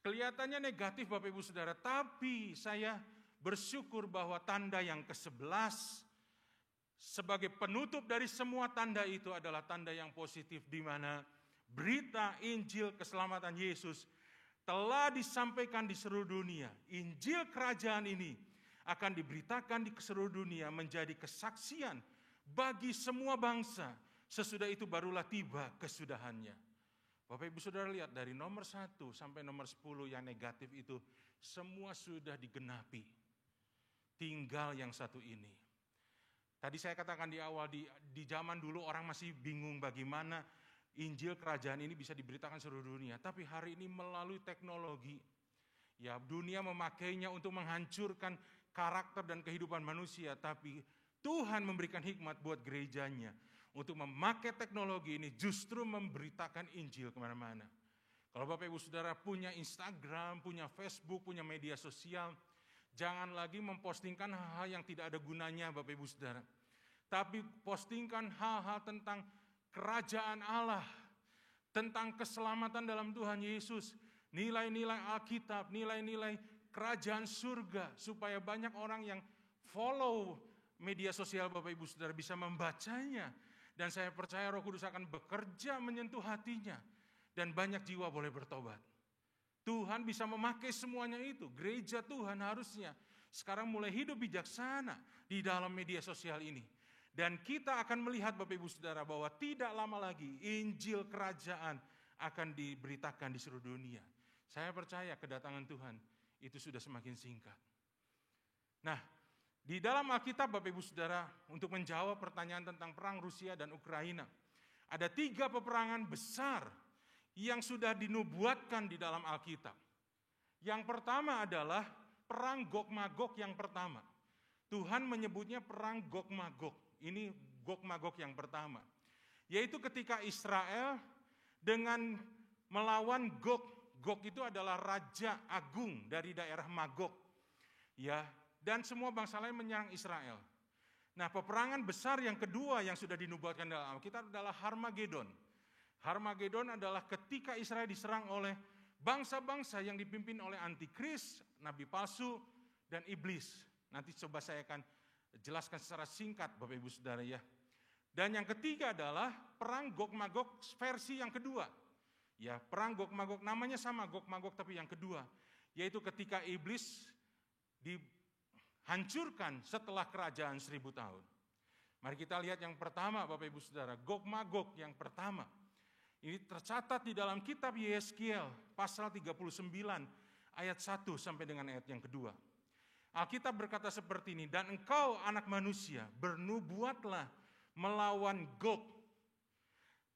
Speaker 5: kelihatannya negatif Bapak Ibu Saudara, tapi saya bersyukur bahwa tanda yang ke-11 sebagai penutup dari semua tanda itu adalah tanda yang positif, di mana berita Injil keselamatan Yesus telah disampaikan di seluruh dunia. Injil kerajaan ini akan diberitakan di seluruh dunia menjadi kesaksian bagi semua bangsa. Sesudah itu barulah tiba kesudahannya. Bapak Ibu Saudara lihat dari nomor 1 sampai nomor 10 yang negatif itu semua sudah digenapi. Tinggal yang satu ini. Tadi saya katakan di awal, di zaman dulu orang masih bingung bagaimana Injil kerajaan ini bisa diberitakan seluruh dunia. Tapi hari ini melalui teknologi, ya dunia memakainya untuk menghancurkan karakter dan kehidupan manusia. Tapi Tuhan memberikan hikmat buat gerejanya untuk memakai teknologi ini justru memberitakan Injil kemana-mana. Kalau Bapak Ibu Saudara punya Instagram, punya Facebook, punya media sosial, jangan lagi mempostingkan hal-hal yang tidak ada gunanya Bapak Ibu Saudara. tapi postingkan hal-hal tentang kerajaan Allah, tentang keselamatan dalam Tuhan Yesus, nilai-nilai Alkitab, nilai-nilai kerajaan surga, supaya banyak orang yang follow media sosial Bapak Ibu Saudara bisa membacanya. Dan saya percaya Roh Kudus akan bekerja menyentuh hatinya, dan banyak jiwa boleh bertobat. Tuhan bisa memakai semuanya itu. Gereja Tuhan harusnya sekarang mulai hidup bijaksana di dalam media sosial ini. Dan kita akan melihat Bapak Ibu Saudara bahwa tidak lama lagi Injil Kerajaan akan diberitakan di seluruh dunia. Saya percaya kedatangan Tuhan itu sudah semakin singkat. Nah, di dalam Alkitab Bapak Ibu Saudara, untuk menjawab pertanyaan tentang perang Rusia dan Ukraina, ada 3 peperangan besar yang sudah dinubuatkan di dalam Alkitab. Yang pertama adalah perang Gog-Magog yang pertama. Tuhan menyebutnya perang Gog-Magog. Ini Gog-Magog yang pertama. Yaitu ketika Israel dengan melawan Gog. Gog itu adalah raja agung dari daerah Magog. Ya, dan semua bangsa lain menyerang Israel. Nah, peperangan besar yang kedua yang sudah dinubuatkan dalam Alkitab adalah Harmagedon. Harmagedon adalah ketika Israel diserang oleh bangsa-bangsa yang dipimpin oleh antikris, nabi palsu, dan iblis. Nanti coba saya akan jelaskan secara singkat Bapak Ibu Saudara ya. Dan yang ketiga adalah perang Gog-Magog versi yang kedua. Ya, perang Gog-Magog namanya sama Gog-Magog tapi yang kedua. Yaitu ketika iblis dihancurkan setelah kerajaan 1000 tahun. Mari kita lihat yang pertama Bapak Ibu Saudara, Gog-Magog yang pertama. Ini tercatat di dalam kitab Yeskiel pasal 39 ayat 1 sampai dengan ayat yang kedua. Alkitab berkata seperti ini, dan engkau anak manusia bernubuatlah melawan Gog.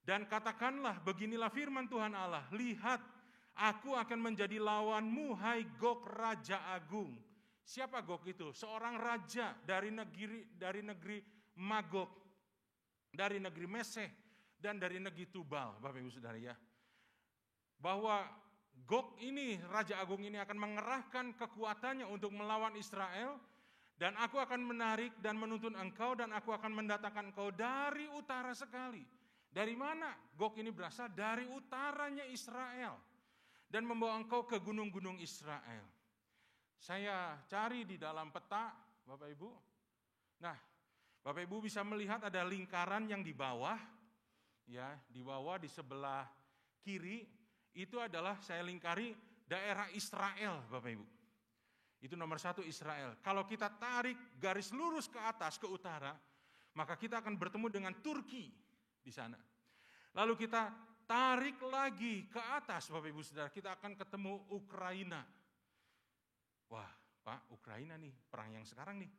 Speaker 5: Dan katakanlah beginilah firman Tuhan Allah, lihat aku akan menjadi lawanmu hai Gog raja agung. Siapa Gog itu? Seorang raja dari negeri Magog, dari negeri Meseh, dan dari negeri Tubal, Bapak Ibu Saudara ya. Bahwa Gog ini, Raja Agung ini akan mengerahkan kekuatannya untuk melawan Israel. Dan aku akan menarik dan menuntun engkau dan aku akan mendatangkan engkau dari utara sekali. Dari mana Gog ini berasal? Dari utaranya Israel. Dan membawa engkau ke gunung-gunung Israel. Saya cari di dalam peta, Bapak Ibu. Nah, Bapak Ibu bisa melihat ada lingkaran yang di bawah. Ya, di bawah di sebelah kiri itu adalah saya lingkari daerah Israel, Bapak Ibu. Itu nomor 1 Israel. Kalau kita tarik garis lurus ke atas ke utara, maka kita akan bertemu dengan Turki di sana. Lalu kita tarik lagi ke atas, Bapak Ibu Saudara, kita akan ketemu Ukraina. Wah, Pak, Ukraina nih, perang yang sekarang nih.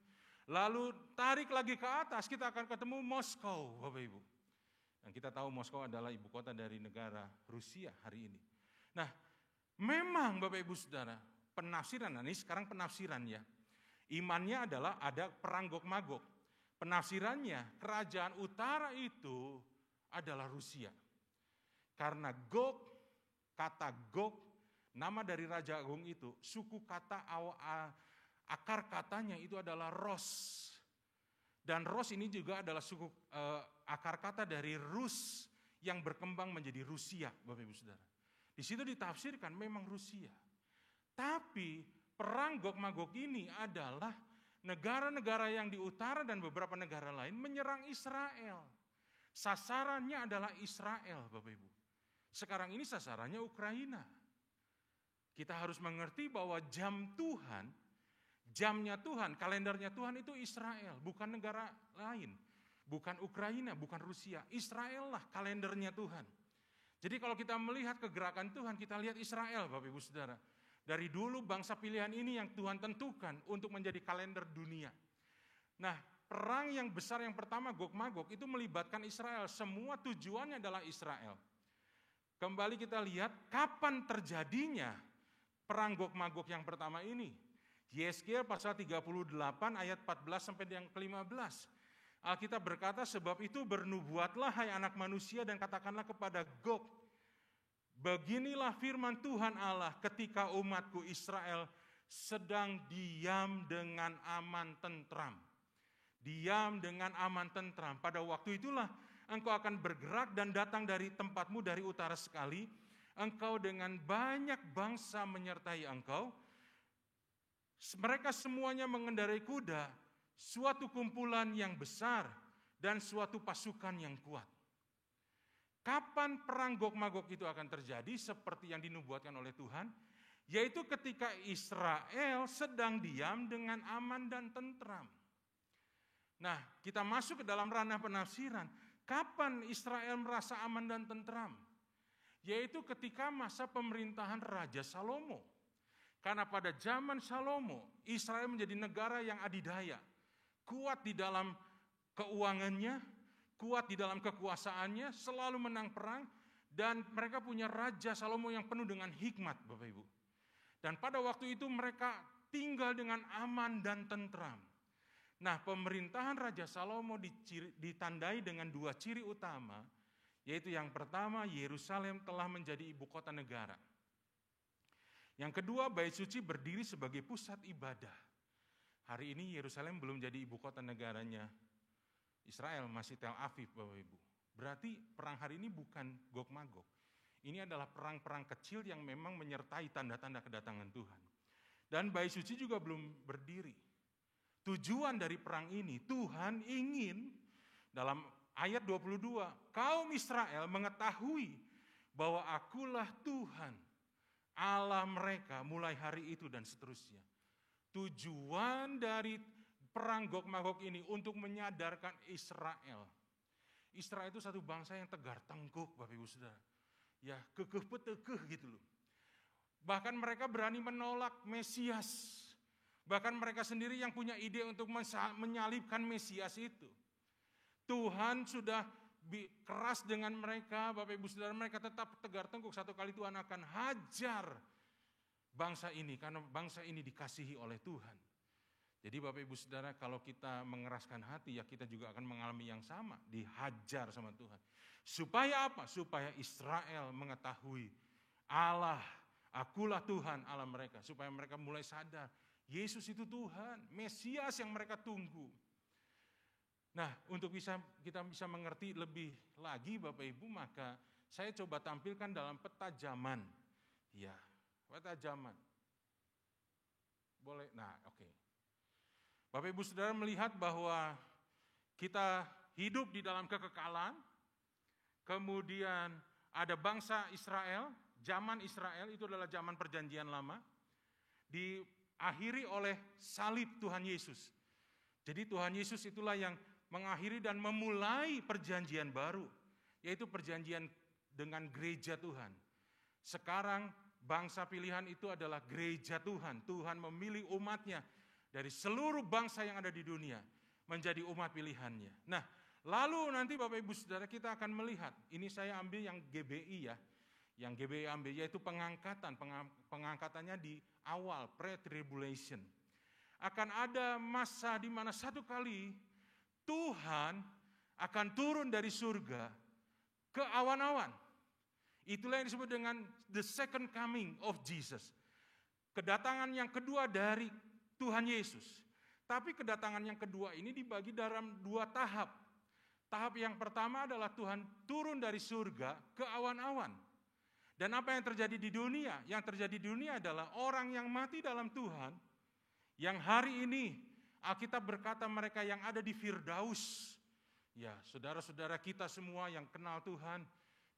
Speaker 5: Lalu tarik lagi ke atas, kita akan ketemu Moskow, Bapak Ibu. Dan kita tahu Moskow adalah ibu kota dari negara Rusia hari ini. Nah, memang Bapak Ibu Saudara, penafsiran, nah ini sekarang penafsiran ya. Imannya adalah ada perang Gog-Magog. Penafsirannya, kerajaan utara itu adalah Rusia. Karena Gog, kata Gog, nama dari Raja Agung itu, suku kata akar katanya itu adalah Ros. Dan Ros ini juga adalah suku akar kata dari Rus yang berkembang menjadi Rusia, Bapak Ibu Saudara. Di situ ditafsirkan memang Rusia. Tapi perang Gog-Magog ini adalah negara-negara yang di utara dan beberapa negara lain menyerang Israel. Sasarannya adalah Israel, Bapak Ibu. Sekarang ini sasarannya Ukraina. Kita harus mengerti bahwa jam Tuhan, jamnya Tuhan, kalendernya Tuhan itu Israel, bukan negara lain. Bukan Ukraina, bukan Rusia. Israel lah kalendernya Tuhan. Jadi kalau kita melihat kegerakan Tuhan, kita lihat Israel, Bapak Ibu Saudara. Dari dulu bangsa pilihan ini yang Tuhan tentukan untuk menjadi kalender dunia. Nah, perang yang besar yang pertama Gog-Magog itu melibatkan Israel. Semua tujuannya adalah Israel. Kembali kita lihat kapan terjadinya perang Gog-Magog yang pertama ini. Yeskiel pasal 38 ayat 14 sampai yang ke-15. Alkitab berkata, sebab itu bernubuatlah hai anak manusia dan katakanlah kepada Gog, beginilah firman Tuhan Allah ketika umatku Israel sedang diam dengan aman tentram. diam dengan aman tentram. Pada waktu itulah engkau akan bergerak dan datang dari tempatmu dari utara sekali. Engkau dengan banyak bangsa menyertai engkau. Mereka semuanya mengendarai kuda, suatu kumpulan yang besar dan suatu pasukan yang kuat. Kapan perang Gog-Magog itu akan terjadi seperti yang dinubuatkan oleh Tuhan? Yaitu ketika Israel sedang diam dengan aman dan tentram. Nah, kita masuk ke dalam ranah penafsiran. Kapan Israel merasa aman dan tentram? Yaitu ketika masa pemerintahan Raja Salomo. Karena pada zaman Salomo, Israel menjadi negara yang adidaya. Kuat di dalam keuangannya, kuat di dalam kekuasaannya, selalu menang perang. Dan mereka punya Raja Salomo yang penuh dengan hikmat, Bapak Ibu. Dan pada waktu itu mereka tinggal dengan aman dan tentram. Nah, pemerintahan Raja Salomo ditandai dengan dua ciri utama, yaitu yang pertama, Yerusalem telah menjadi ibu kota negara. Yang kedua, Bait Suci berdiri sebagai pusat ibadah. Hari ini Yerusalem belum jadi ibu kota negaranya Israel, masih Tel Aviv, Bapak Ibu. Berarti perang hari ini bukan Gog-Magog. Ini adalah perang-perang kecil yang memang menyertai tanda-tanda kedatangan Tuhan. Dan Bait Suci juga belum berdiri. Tujuan dari perang ini, Tuhan ingin dalam ayat 22, kaum Israel mengetahui bahwa akulah Tuhan, Allah mereka mulai hari itu dan seterusnya. Tujuan dari perang Gog-Magog ini untuk menyadarkan Israel. Israel itu satu bangsa yang tegar tengkuk, Bapak Ibu Saudara. Ya, kekeh petekeh gitu loh. Bahkan mereka berani menolak Mesias. Bahkan mereka sendiri yang punya ide untuk menyalibkan Mesias itu. Tuhan sudah keras dengan mereka, Bapak Ibu Saudara, mereka tetap tegar tengkuk. Satu kali Tuhan akan hajar bangsa ini, karena bangsa ini dikasihi oleh Tuhan. Jadi Bapak Ibu Saudara, kalau kita mengeraskan hati, ya kita juga akan mengalami yang sama, dihajar sama Tuhan. Supaya apa? Supaya Israel mengetahui Allah, akulah Tuhan Allah mereka. Supaya mereka mulai sadar, Yesus itu Tuhan, Mesias yang mereka tunggu. Nah, untuk kita bisa mengerti lebih lagi Bapak Ibu, maka saya coba tampilkan dalam peta zaman. Ya, peta zaman. Boleh, nah oke. Bapak Ibu Saudara melihat bahwa kita hidup di dalam kekekalan, kemudian ada bangsa Israel, zaman Israel itu adalah zaman perjanjian lama, diakhiri oleh salib Tuhan Yesus. Jadi Tuhan Yesus itulah yang mengakhiri dan memulai perjanjian baru, yaitu perjanjian dengan gereja Tuhan. Sekarang bangsa pilihan itu adalah gereja Tuhan. Tuhan memilih umatnya dari seluruh bangsa yang ada di dunia menjadi umat pilihannya. Nah, lalu nanti Bapak Ibu Saudara kita akan melihat, ini saya ambil yang GBI ya, yang GBI ambil yaitu pengangkatannya di awal pre-tribulation. Akan ada masa di mana satu kali Tuhan akan turun dari surga ke awan-awan. Itulah yang disebut dengan the second coming of Jesus. Kedatangan yang kedua dari Tuhan Yesus. Tapi kedatangan yang kedua ini dibagi dalam dua tahap. Tahap yang pertama adalah Tuhan turun dari surga ke awan-awan. Dan apa yang terjadi di dunia? Yang terjadi di dunia adalah orang yang mati dalam Tuhan, yang hari ini Alkitab berkata mereka yang ada di Firdaus. Ya, saudara-saudara kita semua yang kenal Tuhan,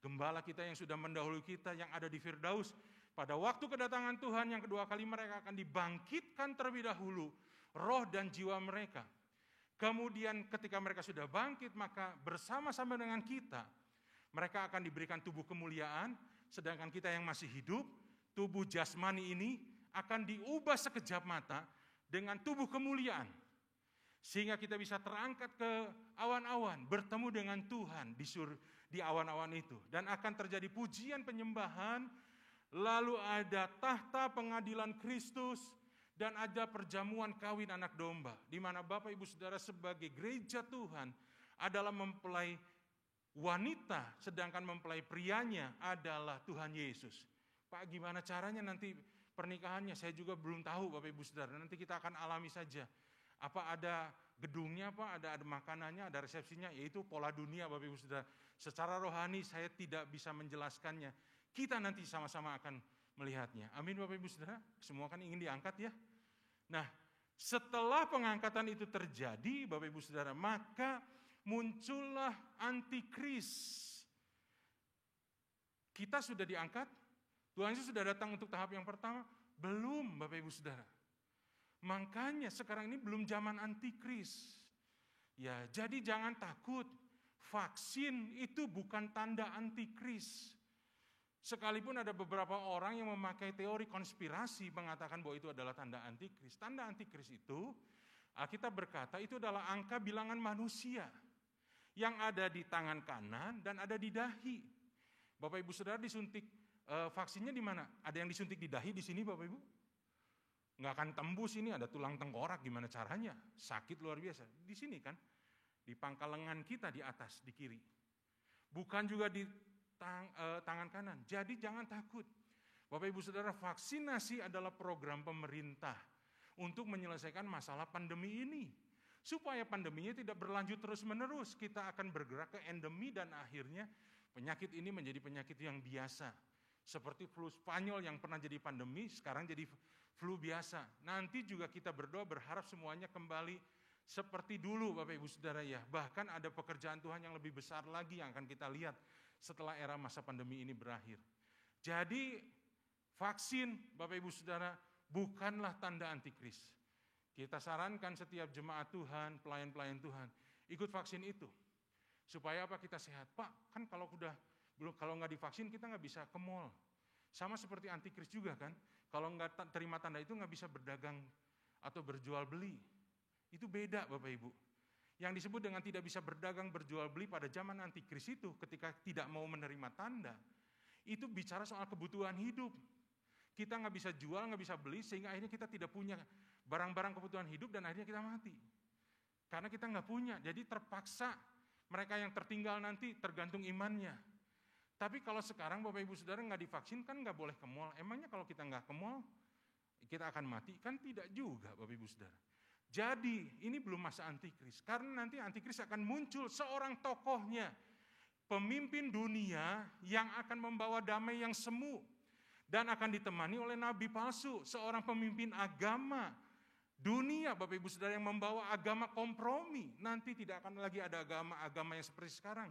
Speaker 5: gembala kita yang sudah mendahului kita yang ada di Firdaus, pada waktu kedatangan Tuhan yang kedua kali mereka akan dibangkitkan terlebih dahulu, roh dan jiwa mereka. Kemudian ketika mereka sudah bangkit, maka bersama-sama dengan kita, mereka akan diberikan tubuh kemuliaan, sedangkan kita yang masih hidup, tubuh jasmani ini akan diubah sekejap mata dengan tubuh kemuliaan. Sehingga kita bisa terangkat ke awan-awan, bertemu dengan Tuhan di awan-awan itu. Dan akan terjadi pujian penyembahan, lalu ada tahta pengadilan Kristus, dan ada perjamuan kawin anak domba. Di mana Bapak Ibu Saudara sebagai gereja Tuhan adalah mempelai wanita, sedangkan mempelai prianya adalah Tuhan Yesus. Pak, gimana caranya nanti pernikahannya? Saya juga belum tahu Bapak Ibu Saudara, nanti kita akan alami saja. Apa ada gedungnya Pak, ada makanannya, ada resepsinya, yaitu pola dunia Bapak Ibu Saudara. Secara rohani saya tidak bisa menjelaskannya. Kita nanti sama-sama akan melihatnya. Amin Bapak Ibu Saudara. Semua kan ingin diangkat ya. Nah, setelah pengangkatan itu terjadi Bapak Ibu Saudara, maka muncullah antikris. Kita sudah diangkat, Tuhan Yesus sudah datang untuk tahap yang pertama, belum Bapak Ibu Saudara. Makanya sekarang ini belum zaman antikris. Ya, jadi jangan takut. Vaksin itu bukan tanda antikris. Sekalipun ada beberapa orang yang memakai teori konspirasi mengatakan bahwa itu adalah tanda antikris. Tanda antikris itu, Alkitab berkata itu adalah angka bilangan manusia yang ada di tangan kanan dan ada di dahi. Bapak Ibu Saudara disuntik vaksinnya di mana? Ada yang disuntik di dahi di sini Bapak Ibu? Nggak akan tembus ini, ada tulang tengkorak, gimana caranya? Sakit luar biasa. Di sini kan, di pangkal lengan kita di atas, di kiri. Bukan juga di tangan kanan. Jadi jangan takut. Bapak Ibu Saudara, vaksinasi adalah program pemerintah untuk menyelesaikan masalah pandemi ini. Supaya pandeminya tidak berlanjut terus-menerus. Kita akan bergerak ke endemi dan akhirnya penyakit ini menjadi penyakit yang biasa. Seperti flu Spanyol yang pernah jadi pandemi, sekarang jadi flu biasa. Nanti juga kita berdoa berharap semuanya kembali seperti dulu Bapak Ibu Saudara ya. Bahkan ada pekerjaan Tuhan yang lebih besar lagi yang akan kita lihat setelah era masa pandemi ini berakhir. Jadi vaksin Bapak Ibu Saudara bukanlah tanda antikris. Kita sarankan setiap jemaat Tuhan, pelayan-pelayan Tuhan, ikut vaksin itu. Supaya apa? Kita sehat. Pak, kan kalau nggak divaksin kita nggak bisa ke mall. Sama seperti antikris juga kan. Kalau nggak terima tanda itu nggak bisa berdagang atau berjual beli. Itu beda Bapak Ibu. Yang disebut dengan tidak bisa berdagang berjual beli pada zaman antikris itu ketika tidak mau menerima tanda. Itu bicara soal kebutuhan hidup. Kita nggak bisa jual, nggak bisa beli sehingga akhirnya kita tidak punya barang-barang kebutuhan hidup dan akhirnya kita mati. Karena kita nggak punya. Jadi terpaksa mereka yang tertinggal nanti tergantung imannya. Tapi kalau sekarang Bapak Ibu Saudara nggak divaksin kan nggak boleh ke mall. Emangnya kalau kita nggak ke mall kita akan mati? Kan tidak juga Bapak Ibu Saudara. Jadi ini belum masa antikris. Karena nanti antikris akan muncul seorang tokohnya. Pemimpin dunia yang akan membawa damai yang semu. Dan akan ditemani oleh nabi palsu. Seorang pemimpin agama dunia Bapak Ibu Saudara yang membawa agama kompromi. Nanti tidak akan lagi ada agama-agama yang seperti sekarang.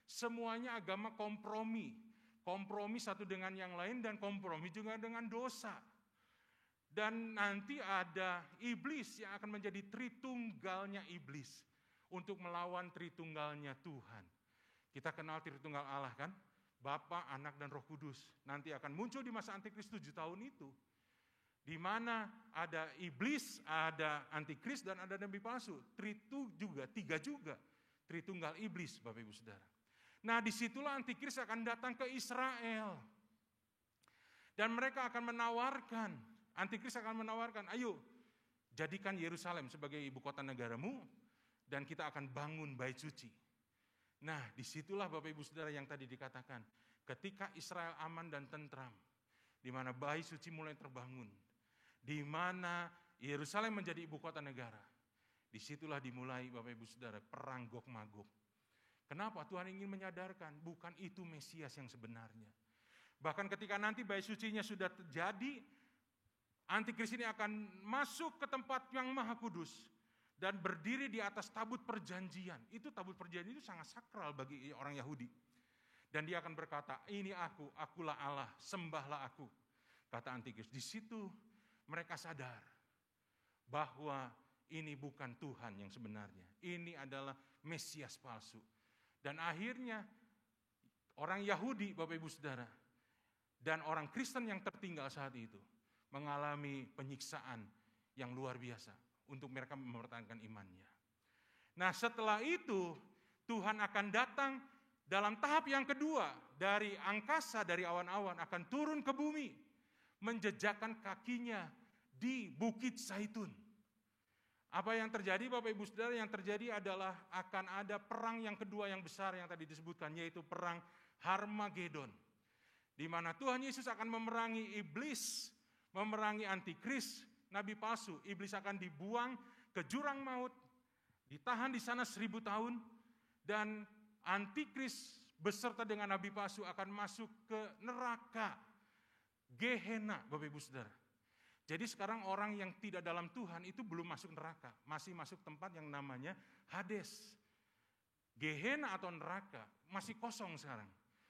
Speaker 5: Semuanya agama kompromi. Kompromi satu dengan yang lain dan kompromi juga dengan dosa. Dan nanti ada iblis yang akan menjadi tritunggalnya iblis. Untuk melawan tritunggalnya Tuhan. Kita kenal tritunggal Allah kan? Bapa, Anak, dan Roh Kudus. Nanti akan muncul di masa antikris 7 tahun itu. Di mana ada iblis, ada antikris, dan ada nabi palsu. Tiga juga. Tritunggal iblis Bapak Ibu Saudara. Nah disitulah antikris akan datang ke Israel. Dan mereka akan menawarkan, antikris akan menawarkan, ayo jadikan Yerusalem sebagai ibu kota negaramu, dan kita akan bangun bait suci. Nah disitulah Bapak Ibu Saudara yang tadi dikatakan, ketika Israel aman dan tentram, di mana bait suci mulai terbangun, di mana Yerusalem menjadi ibu kota negara, disitulah dimulai Bapak Ibu Saudara perang Gog Magog. Kenapa? Tuhan ingin menyadarkan, bukan itu Mesias yang sebenarnya. Bahkan ketika nanti bait sucinya sudah terjadi, antikris ini akan masuk ke tempat yang maha kudus dan berdiri di atas tabut perjanjian. Itu tabut perjanjian itu sangat sakral bagi orang Yahudi. Dan dia akan berkata, ini aku, akulah Allah, sembahlah aku. Kata antikris. Di situ mereka sadar bahwa ini bukan Tuhan yang sebenarnya. Ini adalah Mesias palsu. Dan akhirnya orang Yahudi Bapak Ibu Saudara dan orang Kristen yang tertinggal saat itu mengalami penyiksaan yang luar biasa untuk mereka mempertahankan imannya. Nah setelah itu Tuhan akan datang dalam tahap yang kedua, dari angkasa, dari awan-awan akan turun ke bumi, menjejakkan kakinya di Bukit Zaitun. Apa yang terjadi Bapak Ibu Saudara? Yang terjadi adalah akan ada perang yang kedua yang besar yang tadi disebutkan, yaitu perang Harmagedon. Di mana Tuhan Yesus akan memerangi iblis, memerangi antikris, nabi palsu. Iblis akan dibuang ke jurang maut, ditahan di sana 1000 tahun, dan antikris beserta dengan nabi palsu akan masuk ke neraka, Gehenna, Bapak Ibu Saudara. Jadi sekarang orang yang tidak dalam Tuhan itu belum masuk neraka, masih masuk tempat yang namanya Hades. Gehenna atau neraka masih kosong sekarang.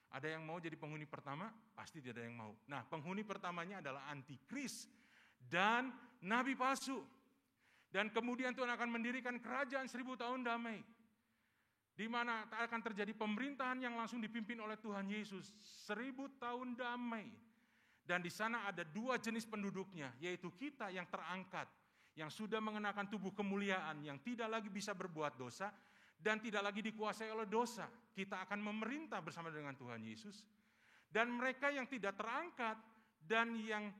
Speaker 5: Ada yang mau jadi penghuni pertama? Pasti tidak ada yang mau. Nah, penghuni pertamanya adalah antikris dan nabi palsu. Dan kemudian Tuhan akan mendirikan kerajaan 1000 tahun damai, di mana akan terjadi pemerintahan yang langsung dipimpin oleh Tuhan Yesus, 1000 tahun damai. Dan di sana ada 2 jenis penduduknya, yaitu kita yang terangkat, yang sudah mengenakan tubuh kemuliaan, yang tidak lagi bisa berbuat dosa, dan tidak lagi dikuasai oleh dosa. Kita akan memerintah bersama dengan Tuhan Yesus. Dan mereka yang tidak terangkat dan yang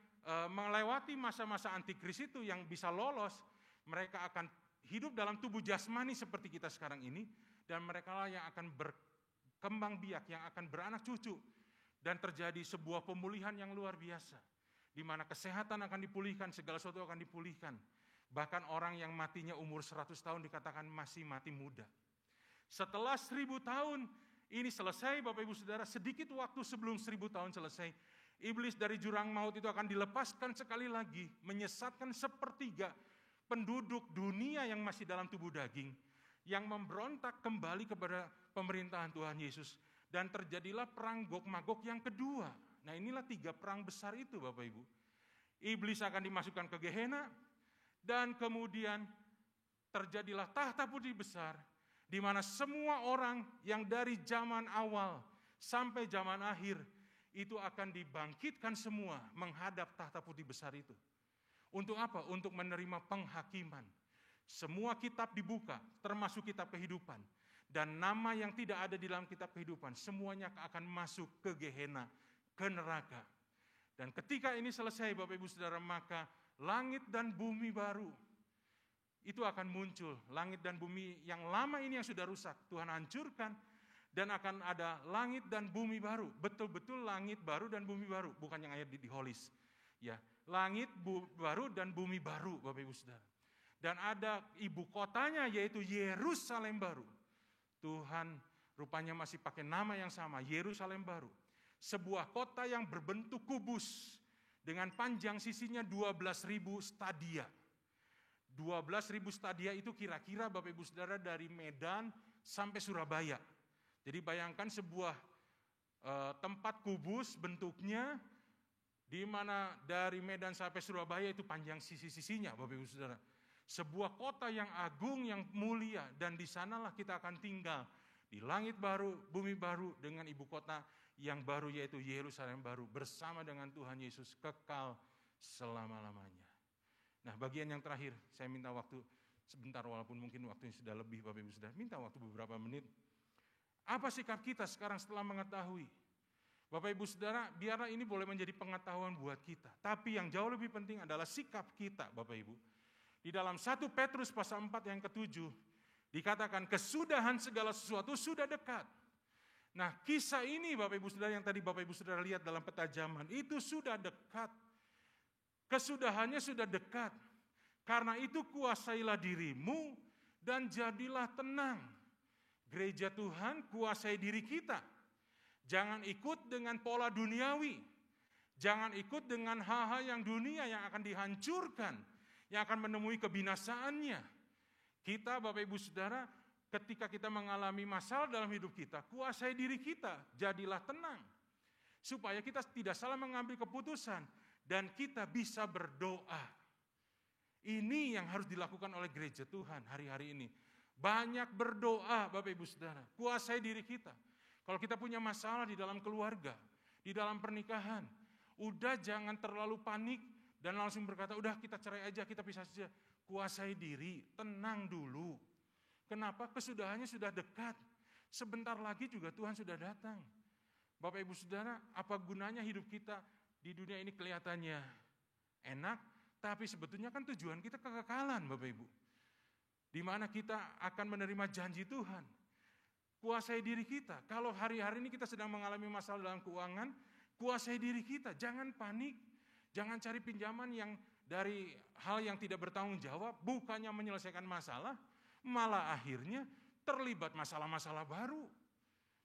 Speaker 5: melewati masa-masa antikris itu, yang bisa lolos, mereka akan hidup dalam tubuh jasmani seperti kita sekarang ini, dan mereka lah yang akan berkembang biak, yang akan beranak cucu, dan terjadi sebuah pemulihan yang luar biasa, di mana kesehatan akan dipulihkan, segala sesuatu akan dipulihkan. Bahkan orang yang matinya umur 100 tahun dikatakan masih mati muda. Setelah 1000 tahun ini selesai, Bapak Ibu Saudara, sedikit waktu sebelum 1000 tahun selesai, iblis dari jurang maut itu akan dilepaskan sekali lagi, menyesatkan 1/3 penduduk dunia yang masih dalam tubuh daging, yang memberontak kembali kepada pemerintahan Tuhan Yesus. Dan terjadilah perang Gog-Magog yang kedua. Nah, inilah 3 perang besar itu, Bapak Ibu. Iblis akan dimasukkan ke Gehenna, dan kemudian terjadilah tahta putih besar, di mana semua orang yang dari zaman awal sampai zaman akhir itu akan dibangkitkan semua menghadap tahta putih besar itu. Untuk apa? Untuk menerima penghakiman. Semua kitab dibuka, termasuk kitab kehidupan. Dan nama yang tidak ada di dalam kitab kehidupan, semuanya akan masuk ke Gehenna, ke neraka. Dan ketika ini selesai, Bapak Ibu Saudara, maka langit dan bumi baru itu akan muncul. Langit dan bumi yang lama ini yang sudah rusak, Tuhan hancurkan, dan akan ada langit dan bumi baru. Betul-betul langit baru dan bumi baru, bukan yang ayat di Holis. Ya, langit baru dan bumi baru, Bapak Ibu Saudara. Dan ada ibu kotanya, yaitu Yerusalem baru. Tuhan rupanya masih pakai nama yang sama, Yerusalem baru. Sebuah kota yang berbentuk kubus, dengan panjang sisinya 12.000 stadia. 12.000 stadia itu kira-kira, Bapak Ibu Saudara, dari Medan sampai Surabaya. Jadi bayangkan sebuah tempat kubus bentuknya, di mana dari Medan sampai Surabaya itu panjang sisi-sisinya, Bapak Ibu Saudara. Sebuah kota yang agung, yang mulia, dan di sanalah kita akan tinggal, di langit baru, bumi baru, dengan ibu kota yang baru, yaitu Yerusalem baru, bersama dengan Tuhan Yesus kekal selama-lamanya. Nah, bagian yang terakhir, saya minta waktu sebentar, walaupun mungkin waktunya sudah lebih, Bapak Ibu Saudara, minta waktu beberapa menit. Apa sikap kita sekarang setelah mengetahui? Bapak Ibu Saudara, biarlah ini boleh menjadi pengetahuan buat kita. Tapi yang jauh lebih penting adalah sikap kita, Bapak Ibu. Di dalam 1 Petrus pasal 4 yang ke-7, dikatakan kesudahan segala sesuatu sudah dekat. Nah, kisah ini, Bapak Ibu Saudara, yang tadi Bapak Ibu Saudara lihat dalam peta zaman, itu sudah dekat. Kesudahannya sudah dekat. Karena itu kuasailah dirimu dan jadilah tenang. Gereja Tuhan, kuasai diri kita. Jangan ikut dengan pola duniawi. Jangan ikut dengan hal-hal yang dunia yang akan dihancurkan, yang akan menemui kebinasaannya. Kita, Bapak Ibu Saudara, ketika kita mengalami masalah dalam hidup kita, kuasai diri kita, jadilah tenang. Supaya kita tidak salah mengambil keputusan, dan kita bisa berdoa. Ini yang harus dilakukan oleh gereja Tuhan hari-hari ini. Banyak berdoa, Bapak Ibu Saudara, kuasai diri kita. Kalau kita punya masalah di dalam keluarga, di dalam pernikahan, udah jangan terlalu panik dan langsung berkata, udah kita cerai aja, kita pisah saja. Kuasai diri, tenang dulu. Kenapa? Kesudahannya sudah dekat. Sebentar lagi juga Tuhan sudah datang. Bapak Ibu Saudara, apa gunanya hidup kita di dunia ini kelihatannya enak, tapi sebetulnya kan tujuan kita kekekalan, Bapak Ibu. Di mana kita akan menerima janji Tuhan. Kuasai diri kita. Kalau hari-hari ini kita sedang mengalami masalah dalam keuangan, kuasai diri kita. Jangan panik. Jangan cari pinjaman yang dari hal yang tidak bertanggung jawab, bukannya menyelesaikan masalah, malah akhirnya terlibat masalah-masalah baru.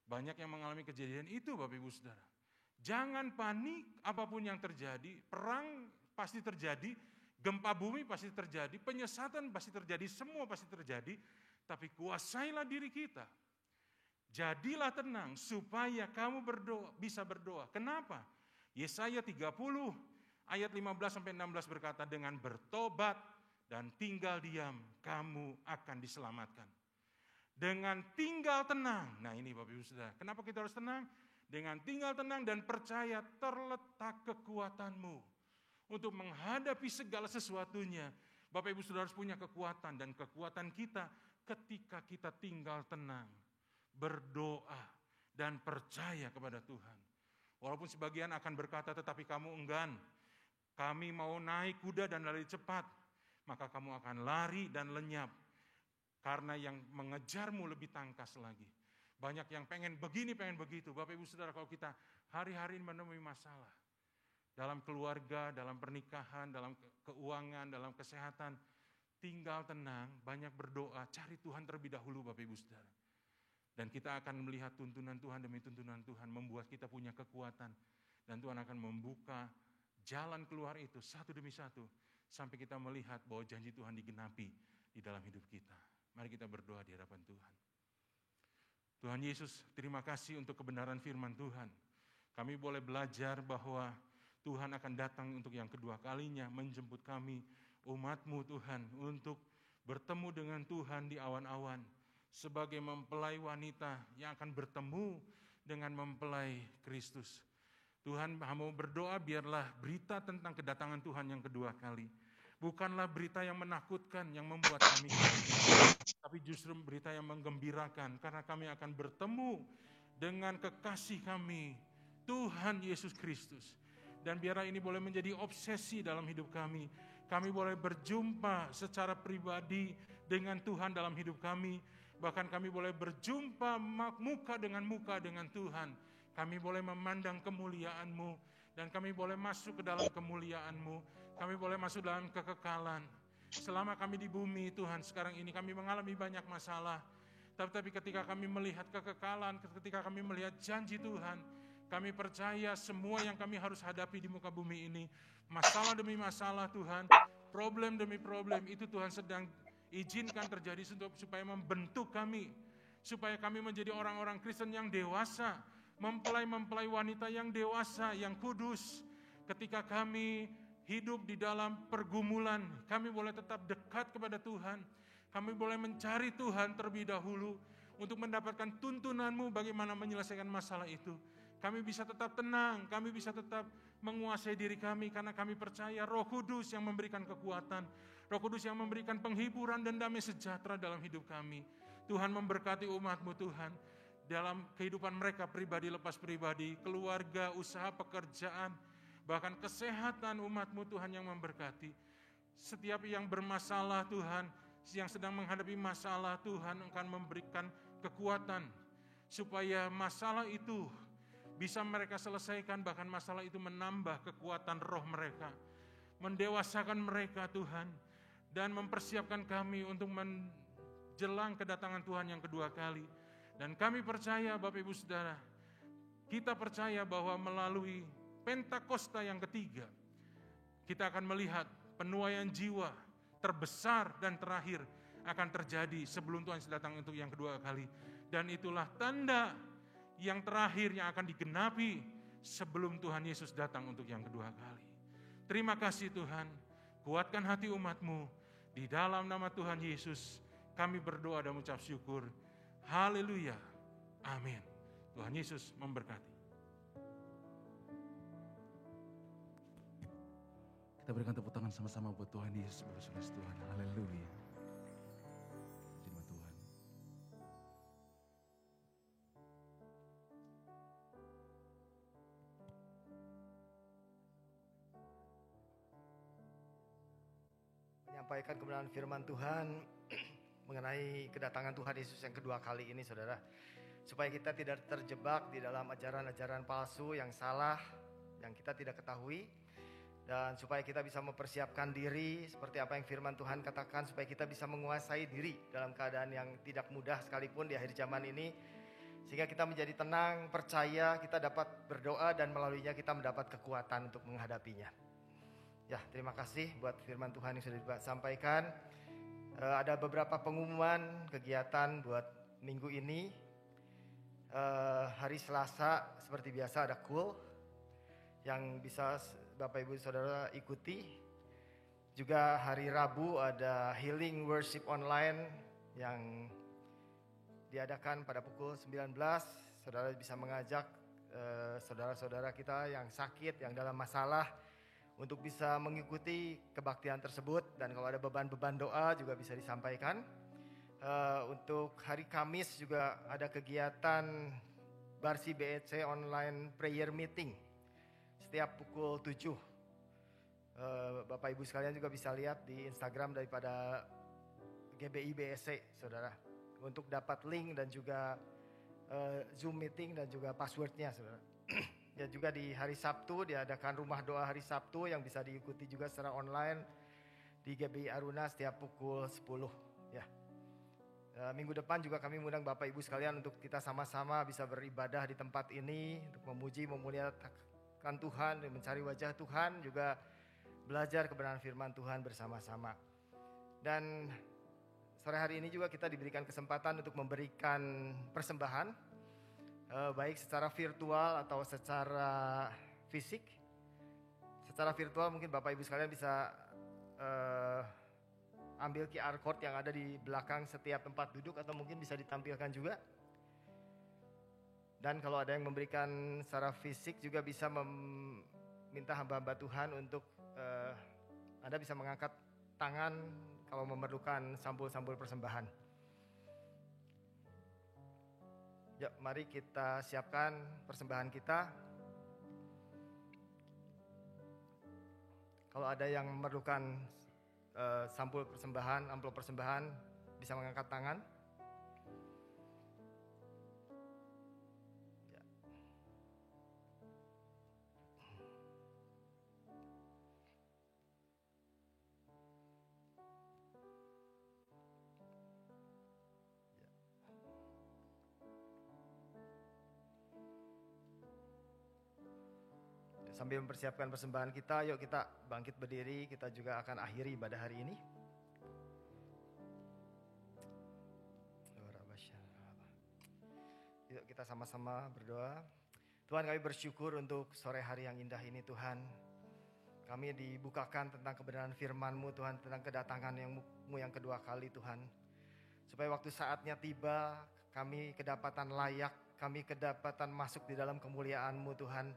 Speaker 5: Banyak yang mengalami kejadian itu Bapak Ibu Saudara. Jangan panik apapun yang terjadi, perang pasti terjadi, gempa bumi pasti terjadi, penyesatan pasti terjadi, semua pasti terjadi. Tapi kuasailah diri kita. Jadilah tenang supaya kamu bisa berdoa. Kenapa? Yesaya 30 ayat 15-16 berkata, dengan bertobat dan tinggal diam, kamu akan diselamatkan. Dengan tinggal tenang, nah ini Bapak Ibu Saudara, kenapa kita harus tenang? Dengan tinggal tenang dan percaya terletak kekuatanmu untuk menghadapi segala sesuatunya. Bapak Ibu Saudara harus punya kekuatan, dan kekuatan kita ketika kita tinggal tenang, berdoa, dan percaya kepada Tuhan. Walaupun sebagian akan berkata, tetapi kamu enggan, kami mau naik kuda dan lari cepat, maka kamu akan lari dan lenyap. Karena yang mengejarmu lebih tangkas lagi. Banyak yang pengen begini, pengen begitu. Bapak Ibu Saudara, kalau kita hari-hari menemui masalah, dalam keluarga, dalam pernikahan, dalam keuangan, dalam kesehatan, tinggal tenang, banyak berdoa, cari Tuhan terlebih dahulu Bapak Ibu Saudara. Dan kita akan melihat tuntunan Tuhan demi tuntunan Tuhan, membuat kita punya kekuatan. Dan Tuhan akan membuka jalan keluar itu satu demi satu, sampai kita melihat bahwa janji Tuhan digenapi di dalam hidup kita. Mari kita berdoa di hadapan Tuhan. Tuhan Yesus, terima kasih untuk kebenaran firman Tuhan. Kami boleh belajar bahwa Tuhan akan datang untuk yang kedua kalinya menjemput kami, umat-Mu Tuhan, untuk bertemu dengan Tuhan di awan-awan. Sebagai mempelai wanita yang akan bertemu dengan mempelai Kristus. Tuhan, mau berdoa biarlah berita tentang kedatangan Tuhan yang kedua kali. Bukanlah berita yang menakutkan yang membuat kami tapi justru berita yang menggembirakan, karena kami akan bertemu dengan kekasih kami, Tuhan Yesus Kristus. Dan biarlah ini boleh menjadi obsesi dalam hidup kami. Kami boleh berjumpa secara pribadi dengan Tuhan dalam hidup kami. Bahkan kami boleh berjumpa muka dengan Tuhan. Kami boleh memandang kemuliaan-Mu, dan kami boleh masuk ke dalam kemuliaan-Mu. Kami boleh masuk dalam kekekalan. Selama kami di bumi Tuhan, sekarang ini kami mengalami banyak masalah. Tapi ketika kami melihat kekekalan, ketika kami melihat janji Tuhan, kami percaya semua yang kami harus hadapi di muka bumi ini, masalah demi masalah Tuhan, problem demi problem, itu Tuhan sedang izinkan terjadi supaya membentuk kami, supaya kami menjadi orang-orang Kristen yang dewasa, mempelai-mempelai wanita yang dewasa, yang kudus. Ketika kami hidup di dalam pergumulan, kami boleh tetap dekat kepada Tuhan. Kami boleh mencari Tuhan terlebih dahulu untuk mendapatkan tuntunan-Mu bagaimana menyelesaikan masalah itu. Kami bisa tetap tenang, kami bisa tetap menguasai diri kami, karena kami percaya Roh Kudus yang memberikan kekuatan, Roh Kudus yang memberikan penghiburan dan damai sejahtera dalam hidup kami. Tuhan memberkati umat-Mu Tuhan, dalam kehidupan mereka pribadi lepas pribadi, keluarga, usaha, pekerjaan, bahkan kesehatan umat-Mu Tuhan yang memberkati. Setiap yang bermasalah Tuhan, yang sedang menghadapi masalah, Tuhan akan memberikan kekuatan supaya masalah itu bisa mereka selesaikan. Bahkan masalah itu menambah kekuatan roh mereka, mendewasakan mereka Tuhan, dan mempersiapkan kami untuk menjelang kedatangan Tuhan yang kedua kali. Dan kami percaya Bapak Ibu Saudara, kita percaya bahwa melalui Pentakosta yang ketiga, kita akan melihat penuaian jiwa terbesar dan terakhir akan terjadi sebelum Tuhan datang untuk yang kedua kali. Dan itulah tanda yang terakhir yang akan digenapi sebelum Tuhan Yesus datang untuk yang kedua kali. Terima kasih Tuhan, kuatkan hati umat-Mu. Di dalam nama Tuhan Yesus kami berdoa dan mengucap syukur. Haleluya, amin. Tuhan Yesus memberkati.
Speaker 4: Kita berikan tepuk tangan sama-sama buat Tuhan Yesus, saudara Tuhan. Haleluya. Terima Tuhan.
Speaker 6: Menyampaikan kebenaran firman Tuhan mengenai kedatangan Tuhan Yesus yang kedua kali ini, saudara. Supaya kita tidak terjebak di dalam ajaran-ajaran palsu yang salah, yang kita tidak ketahui. Dan supaya kita bisa mempersiapkan diri seperti apa yang firman Tuhan katakan, supaya kita bisa menguasai diri dalam keadaan yang tidak mudah sekalipun di akhir zaman ini. Sehingga kita menjadi tenang, percaya, kita dapat berdoa dan melaluinya kita mendapat kekuatan untuk menghadapinya. Ya, terima kasih buat firman Tuhan yang sudah disampaikan. Ada beberapa pengumuman kegiatan buat minggu ini. Hari Selasa seperti biasa ada cool yang bisa Bapak Ibu Saudara ikuti. Juga hari Rabu ada healing worship online yang diadakan pada pukul 19. Saudara bisa mengajak saudara-saudara kita yang sakit, yang dalam masalah untuk bisa mengikuti kebaktian tersebut. Dan kalau ada beban-beban doa juga bisa disampaikan. Untuk hari Kamis juga ada kegiatan Barsi BEC online prayer meeting setiap pukul 7. Bapak Ibu sekalian juga bisa lihat di Instagram daripada GBI BEC, saudara, untuk dapat link dan juga Zoom meeting dan juga passwordnya, saudara. Dan juga di hari Sabtu diadakan rumah doa hari Sabtu yang bisa diikuti juga secara online di GBI Aruna setiap pukul 10. Ya. Minggu depan juga kami mengundang Bapak Ibu sekalian untuk kita sama-sama bisa beribadah di tempat ini untuk memuji, memuliakan Tuhan, mencari wajah Tuhan, juga belajar kebenaran firman Tuhan bersama-sama. Dan sore hari ini juga kita diberikan kesempatan untuk memberikan persembahan, baik secara virtual atau secara fisik. Secara virtual mungkin Bapak Ibu sekalian bisa ambil QR code yang ada di belakang setiap tempat duduk atau mungkin bisa ditampilkan juga. Dan kalau ada yang memberikan secara fisik juga bisa meminta hamba-hamba Tuhan untuk Anda bisa mengangkat tangan kalau memerlukan sampul-sampul persembahan. Ya, mari kita siapkan persembahan kita. Kalau ada yang memerlukan sampul persembahan, amplop persembahan, bisa mengangkat tangan. Ya. Sambil mempersiapkan persembahan kita, yuk kita bangkit berdiri, kita juga akan akhiri ibadah hari ini. Yuk kita sama-sama berdoa. Tuhan, kami bersyukur untuk sore hari yang indah ini, Tuhan. Kami dibukakan tentang kebenaran firman-Mu, Tuhan, tentang kedatangan yang-Mu yang kedua kali, Tuhan. Supaya waktu saatnya tiba, kami kedapatan layak, kami kedapatan masuk di dalam kemuliaan-Mu, Tuhan.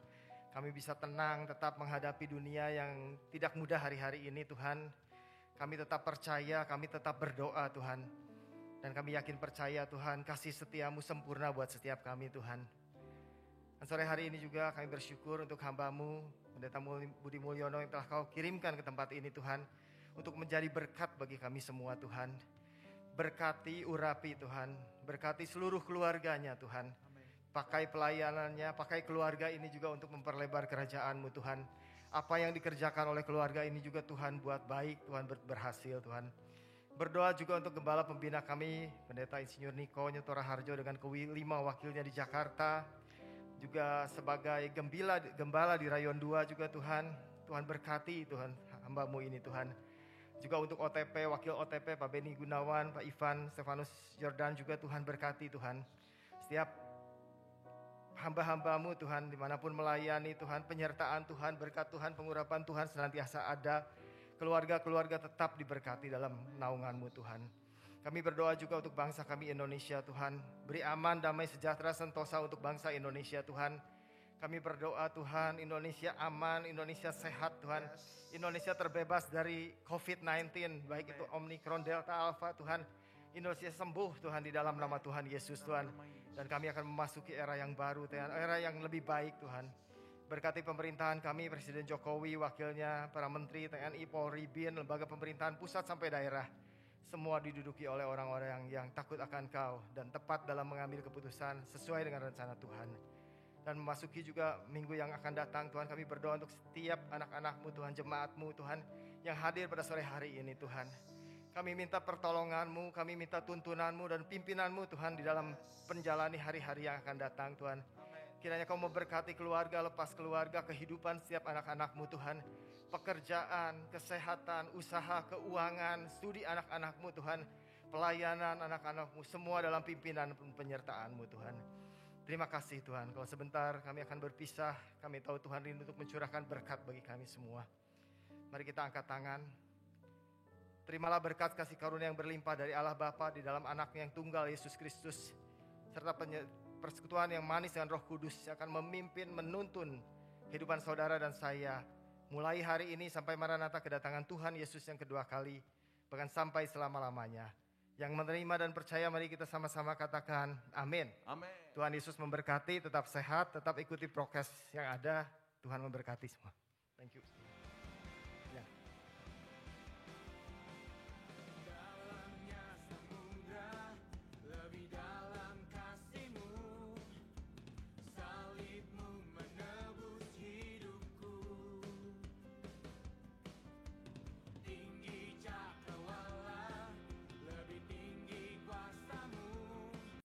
Speaker 6: Kami bisa tenang tetap menghadapi dunia yang tidak mudah hari-hari ini, Tuhan. Kami tetap percaya, kami tetap berdoa, Tuhan. Dan kami yakin percaya, Tuhan, kasih setia-Mu sempurna buat setiap kami, Tuhan. Dan sore hari ini juga kami bersyukur untuk hamba-Mu, Pendeta Budi Mulyono yang telah Kau kirimkan ke tempat ini, Tuhan. Untuk menjadi berkat bagi kami semua, Tuhan. Berkati, urapi, Tuhan. Berkati seluruh keluarganya, Tuhan. Pakai pelayanannya, pakai keluarga ini juga untuk memperlebar kerajaan-Mu, Tuhan. Apa yang dikerjakan oleh keluarga ini juga Tuhan buat baik, Tuhan berhasil, Tuhan. Berdoa juga untuk gembala pembina kami, Pendeta Insinyur Niko Nyutora Harjo dengan kelima wakilnya di Jakarta. Juga sebagai gembala di Rayon 2 juga Tuhan. Tuhan berkati, Tuhan, hamba-Mu ini, Tuhan. Juga untuk OTP, wakil OTP Pak Beni Gunawan, Pak Ivan, Stefanus Jordan juga Tuhan berkati, Tuhan. Setiap hamba-hamba-Mu, Tuhan, dimanapun melayani, Tuhan, penyertaan Tuhan, berkat Tuhan, pengurapan Tuhan senantiasa ada. Keluarga-keluarga tetap diberkati dalam naungan-Mu, Tuhan. Kami berdoa juga untuk bangsa kami Indonesia, Tuhan. Beri aman, damai, sejahtera, sentosa untuk bangsa Indonesia, Tuhan. Kami berdoa, Tuhan, Indonesia aman, Indonesia sehat, Tuhan. Indonesia terbebas dari COVID-19, baik itu Omikron, Delta, Alpha, Tuhan. Indonesia sembuh, Tuhan, di dalam nama Tuhan Yesus, Tuhan. Dan kami akan memasuki era yang baru, Tuhan, era yang lebih baik, Tuhan. Berkati pemerintahan kami, Presiden Jokowi, wakilnya, para menteri, TNI, Polri, BIN, lembaga pemerintahan pusat sampai daerah. Semua diduduki oleh orang-orang yang takut akan Kau dan tepat dalam mengambil keputusan sesuai dengan rencana Tuhan. Dan memasuki juga minggu yang akan datang Tuhan, kami berdoa untuk setiap anak-anak-Mu Tuhan, jemaat-Mu Tuhan yang hadir pada sore hari ini Tuhan. Kami minta pertolongan-Mu, kami minta tuntunan-Mu dan pimpinan-Mu Tuhan di dalam menjalani hari-hari yang akan datang Tuhan. Kiranya Kau memberkati keluarga, lepas keluarga, kehidupan setiap anak-anak-Mu Tuhan. Pekerjaan, kesehatan, usaha, keuangan, studi anak-anak-Mu Tuhan. Pelayanan anak-anak-Mu, semua dalam pimpinan penyertaan-Mu Tuhan. Terima kasih Tuhan, kalau sebentar kami akan berpisah, kami tahu Tuhan rindu untuk mencurahkan berkat bagi kami semua. Mari kita angkat tangan. Terimalah berkat kasih karunia yang berlimpah dari Allah Bapa di dalam Anaknya yang tunggal Yesus Kristus, serta persekutuan yang manis dengan Roh Kudus yang akan memimpin, menuntun kehidupan saudara dan saya mulai hari ini sampai Maranatha kedatangan Tuhan Yesus yang kedua kali, bahkan sampai selama-lamanya. Yang menerima dan percaya, mari kita sama-sama katakan amin.
Speaker 4: Amin.
Speaker 6: Tuhan Yesus memberkati, tetap sehat, tetap ikuti prokes yang ada. Tuhan memberkati semua. Thank you.